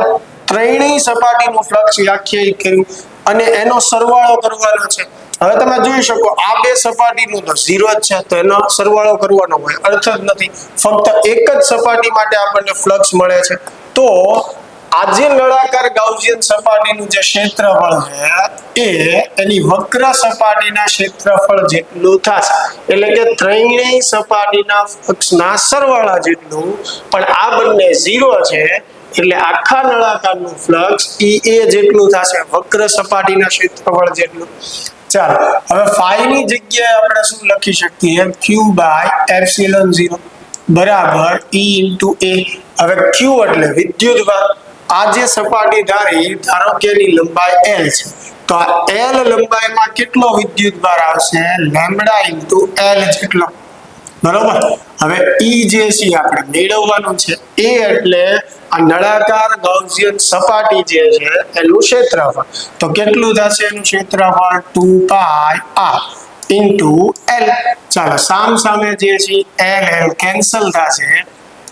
ત્રણેય સપાટીનું ફ્લક્સ વ્યાખ્યાયિત કર્યું અને એનો સરવાળો કરવાનો છે. હવે તમે જોઈ શકો આ બે સપાટીનું તો 0 જ છે તો એનો સરવાળો કરવાનો હોય અર્થ જ નથી. ફક્ત એક જ સપાટી માટે આપણને ફ્લક્સ મળે છે. તો આ જે નળાકાર ગાઉસિયન સપાટીનું જે ક્ષેત્રફળ છે એ એની વક્ર સપાટીના ક્ષેત્રફળ જેટલું થશે, એટલે કે ત્રણેય સપાટીના ફ્લક્સના સરવાળા જેટલું. પણ આ બંને 0 છે એટલે આખા નળાકારનું ફ્લક્સ એ જેટલું થશે, વક્ર સપાટીના ક્ષેત્રફળ જેટલું. ચાલો હવે phi ની જગ્યાએ આપણે શું લખી શકીએ? Q/ε0 બરાબર E × A. હવે Q એટલે વિદ્યુતભાર. આ જે સપાટી ધારો કે એની લંબાઈ L છે, તો આ L લંબાઈમાં કેટલો વિદ્યુતભાર આવશે? λ × L જેટલો, બરોબર. હવે ઈ જે છે આપણે મેળવવાનું છે એ એટલે આ નળાકાર ગૌસિયન સપાટી જે છે એનું ક્ષેત્રફળ. તો કેટલું થશે એનું ક્ષેત્રફળ? 2πr into l. ચાલો સામ સામે જે છે l કેન્સલ થશે.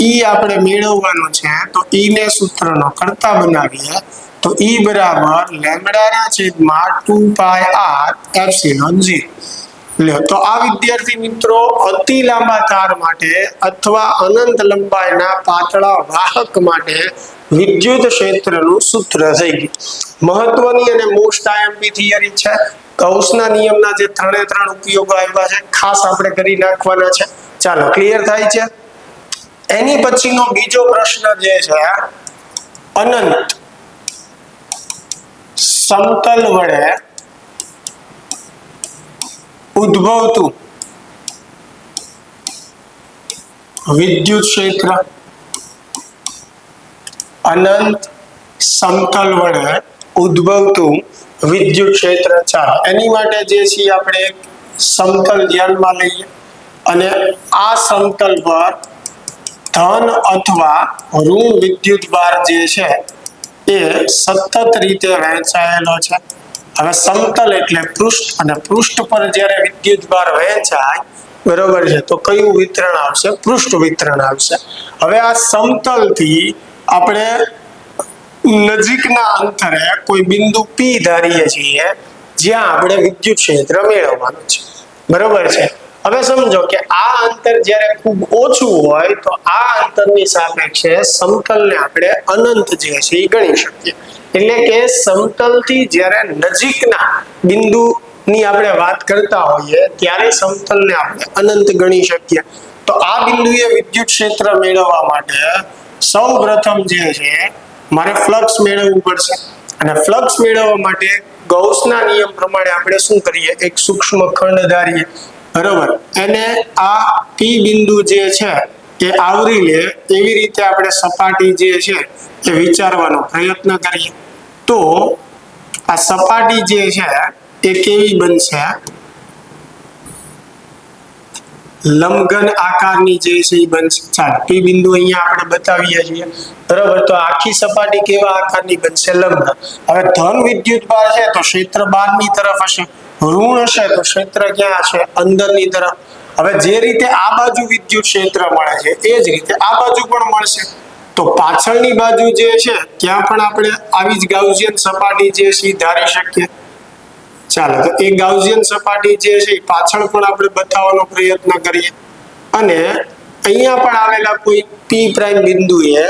ઈ આપણે મેળવવાનું છે તો ઈ ને સૂત્રનો કરતા બનાવીએ તો ઈ બરાબર લેમ્બડાના છેદમાં 2πr એપ્સિલોન 0. લ્યો તો આ વિદ્યાર્થી મિત્રો અતિ લાંબા તાર માટે અથવા અનંત લંબાઈના પાતળા વાહક માટે વિદ્યુત ક્ષેત્રનું સૂત્ર થઈ ગયું. મહત્વની અને મોસ્ટ આઈએમપી થિયરી છે. ગૌસના નિયમના જે 3 ઉપયોગો આવ્યા છે ખાસ આપણે કરી નાખવાના છે. ચાલો ક્લિયર થાય છે. એની પછીનો બીજો પ્રશ્ન જે છે અનંત સમતલ વડે ઉદ્ભવતું વિદ્યુત ક્ષેત્ર. અનંત સમતલ વડે ઉદ્ભવતું વિદ્યુત ક્ષેત્ર. ચાલો એની માટે જે છે આપણે એક સમતલ ધ્યાનમાં લઈએ અને આ સમતલ પર ધન અથવા ઋણ વિદ્યુત ભાર જે છે એ સતત રીતે વહેંચાયેલો છે. હવે સમતલ એટલે પૃષ્ઠ અને પૃષ્ઠ પર જ્યારે વિદ્યુત ભાર વહેંચાય બરોબર છે તો કયું વિતરણ આવશે? પૃષ્ઠ વિતરણ આવશે. હવે આ સમતલથી આપણે નજીકના અંતરે કોઈ બિંદુ P ધારીએ છીએ જ્યાં આપણે વિદ્યુત ક્ષેત્ર મેળવવાનું છે. બરોબર છે. હવે સમજો કે આ અંતર જ્યારે ખૂબ ઓછું હોય તો આ અંતરની સાપેક્ષે સમતલને આપણે અનંત જે છે એ ગણી શકીએ. એટલે કે સમતલથી જ્યારે નજીકના બિંદુની આપણે વાત કરતા હોઈએ ત્યારે સમતલને આપણે અનંત ગણી શકીએ. તો આ બિંદુએ વિદ્યુત ક્ષેત્ર મેળવવા માટે સૌ પ્રથમ જે છે મારે ફ્લક્સ મેળવવું પડશે અને ફ્લક્સ મેળવવા માટે ગૌસના નિયમ પ્રમાણે આપણે શું કરીએ? એક સૂક્ષ્મ ખંડ ધારીએ. બરોબર. એને આ P બિંદુ જે છે એ આવરી લે એવી રીતે આપણે સપાટી જે છે એ વિચારવાનો પ્રયત્ન કરીએ. તો આ સપાટી જે છે એ કેવી બનશે? લંબઘન આકારની જે છે એ બનશે. ચાલો P બિંદુ અહીંયા આપણે બતાવીએ છીએ. બરોબર. તો આખી સપાટી કેવા આકારની બનશે? લંબઘન. હવે ધન વિદ્યુત ભાર છે તો ક્ષેત્ર બહારની તરફ હશે. ઋણ હશે તો ક્ષેત્ર ક્યાં હશે? અંદરની તરફ. હવે જે રીતે આ બાજુ વિદ્યુત ક્ષેત્ર મળે છે એ જ રીતે આ બાજુ પણ મળશે. તો પાછળની બાજુ જે છે ત્યાં પણ આપણે આવી જ ગાઉસિયન સપાટી જે છે ધારી શકીએ. ચાલો તો એ ગાઉસિયન સપાટી જે છે પાછળ પણ આપણે બતાવવાનો પ્રયત્ન કરીએ અને અહીંયા પણ આવેલા કોઈ P' બિંદુએ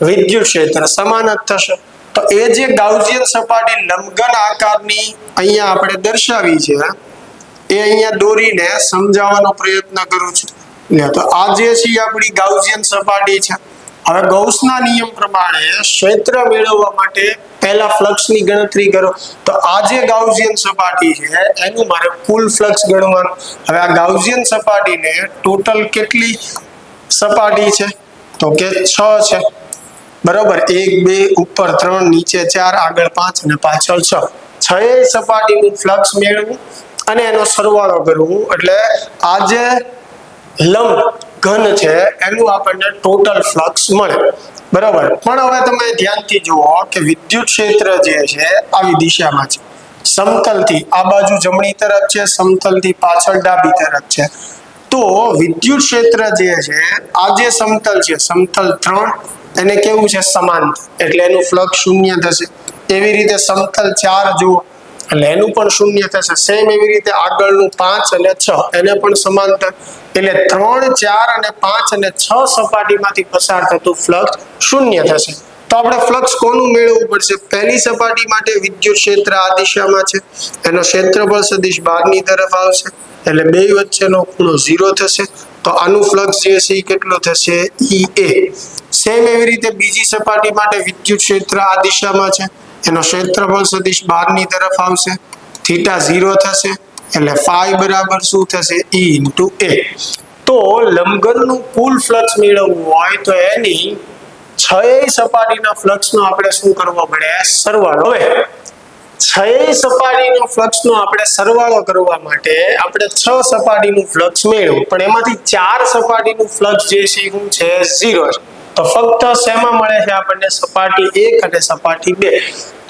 વિદ્યુત ક્ષેત્ર સમાન જ થશે. તો એ જે ગાઉસિયન સપાટી લંબઘન આકારની અહીંયા આપણે દર્શાવી છે એ અહીંયા દોરીને સમજાવવાનો પ્રયત્ન કરું છું. તો આ જે છે આપણી ગાઉસિયન સપાટી છે. હવે ગૌસના નિયમ પ્રમાણે ક્ષેત્ર મેળવવા માટે પહેલા ફ્લક્સની ગણતરી કરો. તો આ જે ગાઉસિયન સપાટી છે એનું મારે કુલ ફ્લક્સ ગણવાનું. હવે આ ગાઉસિયન સપાટીને ટોટલ કેટલી સપાટી છે? તો કે 6 છે. બરોબર. 1 2 ઉપર 3 નીચે 4 આગળ 5 અને પાછળ 6. 6 સપાટીનું ફ્લક્સ મેળવવું અને એનો સરવાળો કરવું એટલે આ જે લંબ ઘન છે એનું આપણને ટોટલ ફ્લક્સ મળે. બરોબર. પણ હવે તમે ધ્યાનથી જુઓ કે વિદ્યુત ક્ષેત્ર જે છે આવી દિશામાં છે. સમતલથી આ બાજુ જમણી તરફ છે, સમતલથી પાછળ ડાબી તરફ છે. તો વિદ્યુત ક્ષેત્ર જે છે આ જે સમતલ છે સમતલ 3 એને કેવું છે? સમાંતર. એટલે એનું ફ્લક્સ 0 થશે. એવી રીતે સમતલ 4 જુઓ એટલે એનું પણ 0 થશે. સેમ એવી રીતે આગળનું 5 અને 6 એને પણ સમાંતર. એટલે 3 4 અને 5 અને 6 સપાટીમાંથી પસાર થતું ફ્લક્સ 0 થશે. તો આપણે ફ્લક્સ કોનું મેળવવું પડશે? પહેલી સપાટી માટે વિદ્યુત ક્ષેત્ર આ દિશામાં છે એનો ક્ષેત્રફળ સદિશ બહારની તરફ આવશે એટલે બે વચ્ચેનો ખૂણો 0 થશે. તો આનું ફ્લક્સ જે છે એ કેટલું થશે? EA. સેમ એવી રીતે બીજી સપાટી માટે વિદ્યુત ક્ષેત્ર આ દિશામાં છે એનો ક્ષેત્રફળ સદિશ બહારની તરફ આવશે. થીટા 0 થશે એટલે ફાઈ બરાબર શું થશે? E into A. તો લંબઘનનું કુલ ફ્લક્સ મેળવવું હોય તો એની 6 સપાટીના ફ્લક્સનો આપણે શું કરવો પડે? સરવાળો. હવે 6 સપાટીનો ફ્લક્સનો આપણે સરવાળો કરવા માટે આપણે 6 સપાટીનું ફ્લક્સ મેળવ્યું, પણ એમાંથી 4 સપાટીનું ફ્લક્સ જે છે શું છે 0 છે. તો ફક્ત શેમાં મળે છે આપણને સપાટી 1 અને સપાટી 2.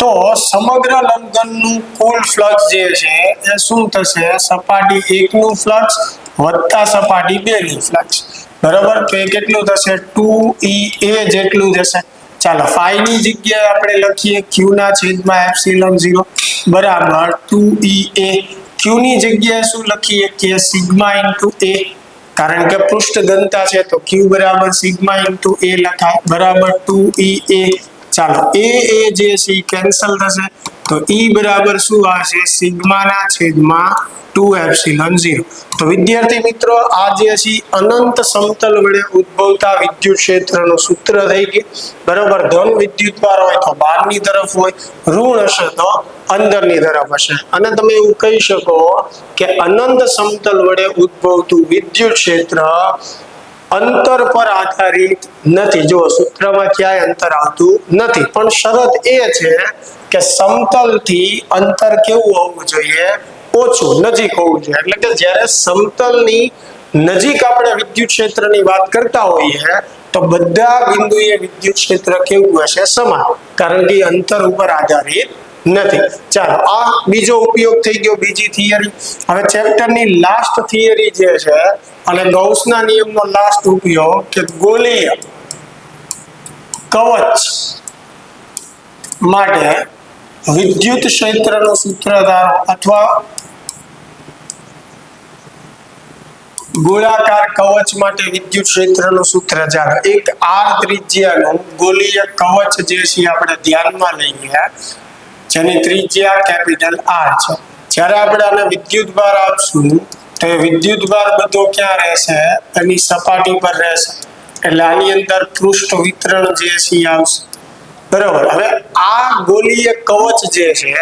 તો સમગ્ર લંબઘનનું કુલ ફ્લક્સ જે છે એ શું થશે? સપાટી 1 નું ફ્લક્સ વત્તા સપાટી 2 નું ફ્લક્સ. બરાબર, તો એ કેટલું થશે? 2EA જેટલું જશે. ચાલો phi ની જગ્યાએ આપણે લખીએ q ના છેદમાં એપ્સિલોન 0 બરાબર 2EA. q ની જગ્યાએ શું લખીએ કે સિગ્મા ઇન્ટુ a, કારણ કે પૃષ્ઠ ઘનતા છે તો q બરાબર સિગ્મા ઇન્ટુ a લખાય બરાબર 2EA. ચાલો a જે છે કેન્સલ થશે તો e બરાબર શું આવશે? સિગ્મા ના છેદમાં 2 એપ્સિલોન 0. તો વિદ્યાર્થી મિત્રો આ જે છે અનંત સમતલ વડે ઉદ્ભવતા વિદ્યુત ક્ષેત્રનું સૂત્ર થઈ ગયું. બરાબર, ધન વિદ્યુતભાર હોય તો બહારની તરફ હોય, ઋણ હશે તો અંદરની તરફ હશે. અને તમે એવું કહી શકો કે અનંત સમતલ વડે ઉદ્ભવતું વિદ્યુત ક્ષેત્ર અંતર પર આધારિત નથી. જો સૂત્રમાં ક્યાંય અંતર આવતું નથી, પણ શરત એ છે કે સમતલથી અંતર કેવું હોવું જોઈએ? ઓછું, નજીક હોવું જોઈએ. એટલે કે જ્યારે સમતલની નજીક આપણે વિદ્યુત ક્ષેત્રની વાત કરતા હોઈએ તો બધા બિંદુએ વિદ્યુત ક્ષેત્ર કેવું હશે? સમાન, કારણ કે અંતર ઉપર આધારિત નથી. ચાલો આ બીજો ઉપયોગ થઈ ગયો, બીજી થિયરી. હવે ચેપ્ટરની લાસ્ટ થિયરી જે છે અને ગૌસના નિયમનો લાસ્ટ ઉપયોગ કે ગોળીય કવચ માટે વિદ્યુત ક્ષેત્રનો સૂત્ર ધારો અથવા ગોળાકાર કવચ માટે વિદ્યુત ક્ષેત્રનું સૂત્ર જાણો. એક r ત્રિજ્યાનું ગોળીય કવચ જે છે આપણે ધ્યાનમાં લઈએ, જેની ત્રિજ્યા કેપિટલ R છે. જ્યારે આપણે આને વિદ્યુતભાર આપશું તો એ વિદ્યુતભાર બધો ક્યાં રહેશે? એની સપાટી પર રહેશે. એટલે આની અંદર પૃષ્ઠ વિતરણ જે છે આવશે. બરાબર, હવે આ ગોળીય કવચ જે છે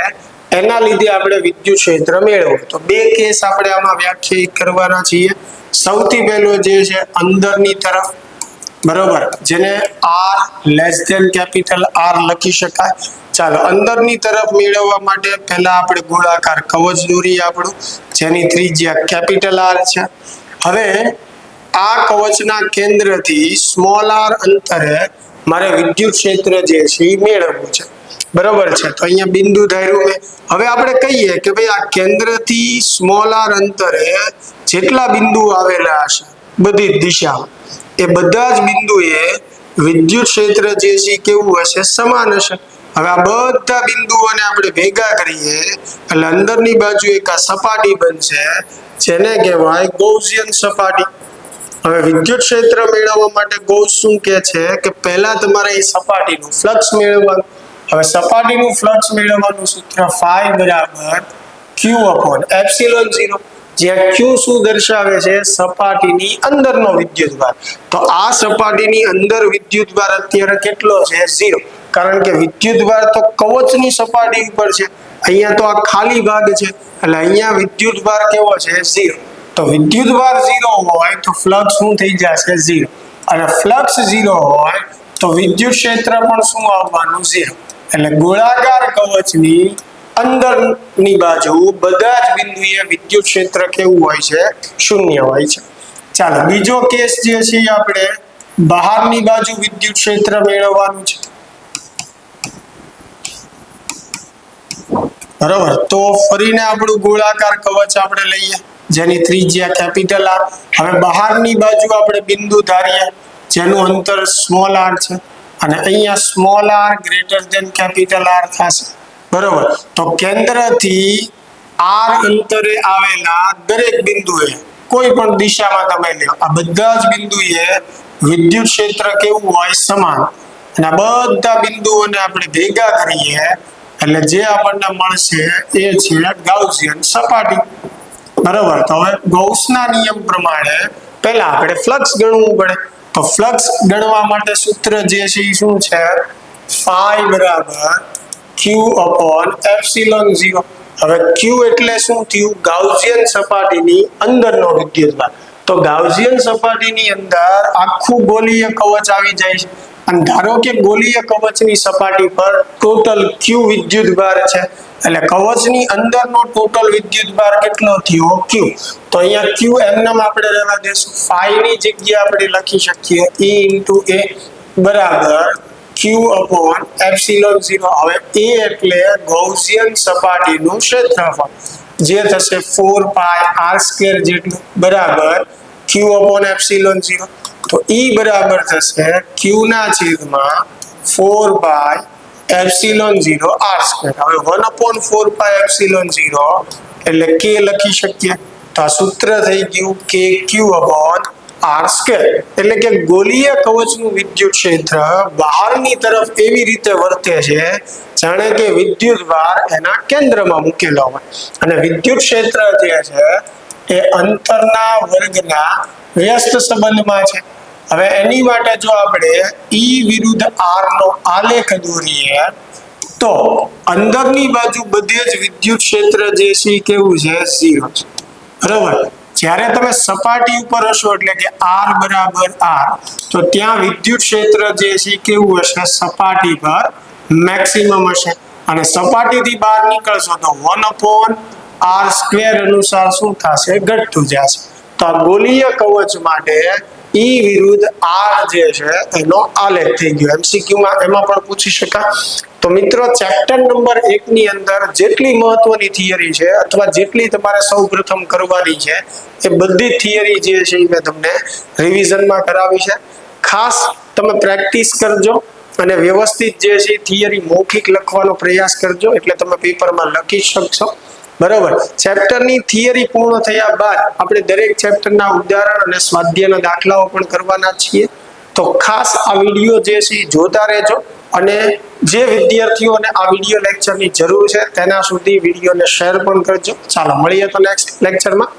એના લીધે આપણે વિદ્યુત ક્ષેત્ર મેળવવું. તો બે કેસ આપણે આમાં વ્યાખ્યાયિત કરવાના છીએ. સૌથી પહેલો જે છે અંદરની તરફ, બરોબર, જેને R less than capital R લખી શકાય. ચાલો અંદરની તરફ મેળવવા માટે પહેલા આપણે ગોળાકાર કવચ દોરીએ આપણું, જેની ત્રિજ્યા કેપિટલ R છે. હવે આ કવચના કેન્દ્રથી સ્મોલ r અંતરે મારે વિદ્યુત ક્ષેત્ર જે છે એ મેળવવું છે. બરોબર છે, તો અહીંયા બિંદુ ધાર્યું મેં. હવે આપણે કહીએ કે ભાઈ આ કેન્દ્રથી સ્મોલ r અંતરે જેટલા બિંદુ આવેલા હશે બધી દિશામાં, એ બધા જ બિંદુએ વિદ્યુત ક્ષેત્ર જે છે કેવું હશે? સમાન હશે. હવે આ બધા બિંદુઓને આપણે ભેગા કરીએ એટલે અંદરની બાજુ એક આ સપાટી બનશે, જેને કહેવાય ગૌસિયન સપાટી. હવે વિદ્યુત ક્ષેત્ર મેળવવા માટે ગૌસ શું કહે છે કે પહેલા તમારે એ સપાટીનું ફ્લક્સ મેળવવાનું. હવે સપાટીનું ફ્લક્સ મેળવવાનું સૂત્ર phi બરાબર q upon એપ્સિલોન 0, જ્યાં q શું દર્શાવે છે? સપાટીની અંદરનો વિદ્યુતભાર. તો આ સપાટીની અંદર વિદ્યુતભાર અત્યારે કેટલો છે? 0, કારણ કે વિદ્યુતભાર તો કવચની સપાટી ઉપર છે. અહીંયા તો આ ખાલી ભાગ છે, એટલે અહીંયા વિદ્યુતભાર કેવો છે? 0. તો વિદ્યુતભાર 0 હોય તો ફ્લક્સ શું થઈ જશે? 0. અને ફ્લક્સ 0 હોય તો વિદ્યુત ક્ષેત્ર પણ શું આવવાનું? 0. એટલે ગોળાકાર કવચની અંદરની બાજુ બધા જ બિંદુએ વિદ્યુત ક્ષેત્ર કેવું હોય છે? શૂન્ય હોય છે. ચાલો બીજો કેસ જે છે આપણે બહારની બાજુ વિદ્યુત ક્ષેત્ર મેળવવાનું છે. બરોબર, તો ફરીને આપણું ગોળાકાર કવચ આપણે લઈએ, જેની ત્રિજ્યા કેપિટલ R. હવે બહારની બાજુ આપણે બિંદુ ધારીએ જેનું અંતર સ્મોલ r છે, અને અહીંયા small r greater than capital R થશે. બરોબર, તો કેન્દ્રથી r અંતરે આવેલા દરેક બિંદુએ કોઈ પણ દિશામાં તમે લો, આ બધા જ બિંદુએ વિદ્યુત ક્ષેત્ર કેવું હોય? સમાન. અને બધા બિંદુઓને આપણે ભેગા કરીએ એટલે જે આપણને મળશે એ છે ગાઉસિયન સપાટી. બરોબર, તો હવે ગૌસના નિયમ પ્રમાણે પહેલા આપણે ફ્લક્સ ગણવું પડે. તો ફ્લક્સ ગણવા માટે સૂત્ર જે છે એ શું છે? phi બરાબર q upon એપ્સિલોન 0. હવે q એટલે શું થયું? ગાઉસિયન સપાટીની અંદરનો વિદ્યુતભાર. તો ગાઉસિયન સપાટીની અંદર આખું ગોળીય કવચ આવી જાય છે, અને ધારો કે ગોળીય કવચની સપાટી પર ટોટલ q વિદ્યુતભાર છે, એટલે કવચની અંદરનો ટોટલ વિદ્યુત ભાર કેટલો થયો Q. તો અહીંયા Q એમનેમ આપણે રહેવા દેશું, phi ની જગ્યાએ આપણે લખી શકીએ E into A બરાબર Q upon epsilon 0. હવે A એટલે ગૌસિયન સપાટીનું ક્ષેત્રફળ, જે થશે 4 pi r square જેટલું બરાબર Q upon epsilon 0. તો E બરાબર થશે Q ના છેદમાં 4 pi epsilon 0 r square. હવે 1 upon 4 pi epsilon 0 એટલે K લખી શકીએ. તો આ સૂત્ર થઈ ગયું KQ upon r square. એટલે કે ગોળીય કવચનું વિદ્યુત ક્ષેત્ર બહારની તરફ એવી રીતે વર્તે છે જાણે કે વિદ્યુત ભાર એના કેન્દ્રમાં મૂકેલો હોય, અને વિદ્યુત ક્ષેત્ર જે છે એ અંતરના વર્ગના વ્યસ્ત સંબંધમાં છે. હવે એની માટે જો આપણે E વિરુદ્ધ R નો આલેખ દોરીએ તો અંદરની બાજુ બધે જ વિદ્યુત ક્ષેત્ર જે છે કેવું છે, 0 છે, બરાબર. જ્યારે તમે સપાટી ઉપર હશો એટલે કે R બરાબર R, તો ત્યાં વિદ્યુત ક્ષેત્ર જે છે કેવું હશે, સપાટી પર મેક્સિમમ હશે, અને સપાટીથી બહાર નીકળશો તો 1 upon r સ્ક્વેર અનુસાર શું થશે, ઘટતું જશે. તો આ ગોળીય કવચ માટે E વિરુદ્ધ R જે છે એનો આલેખ થઈ ગયો. MCQ માં એમાં પણ પૂછી શકાય. તો મિત્રો ચેપ્ટર નંબર 1 ની અંદર જેટલી મહત્વની થિયરી છે અથવા જેટલી તમારે સૌપ્રથમ કરવાની છે એ બધી થિયરી જે છે મેં તમને રિવિઝનમાં કરાવી છે. ખાસ તમે પ્રેક્ટિસ કરજો અને વ્યવસ્થિત જે છે થિયરી મૌખિક લખવાનો પ્રયાસ કરજો, એટલે તમે પેપરમાં લખી શકશો, બરાબર. ચેપ્ટરની થિયરી પૂર્ણ થયા બાદ આપણે દરેક ચેપ્ટરના ઉદાહરણ અને સ્વાધ્યાયના દાખલાઓ પણ કરવાના છીએ. તો ખાસ આ વિડીયો જે છે જોતા રહેજો, અને જે વિદ્યાર્થીઓને આ વિડીયો લેક્ચરની જરૂર છે તેના સુધી વિડીયોને શેર પણ કરજો. ચાલો મળીએ તો નેક્સ્ટ લેક્ચરમાં.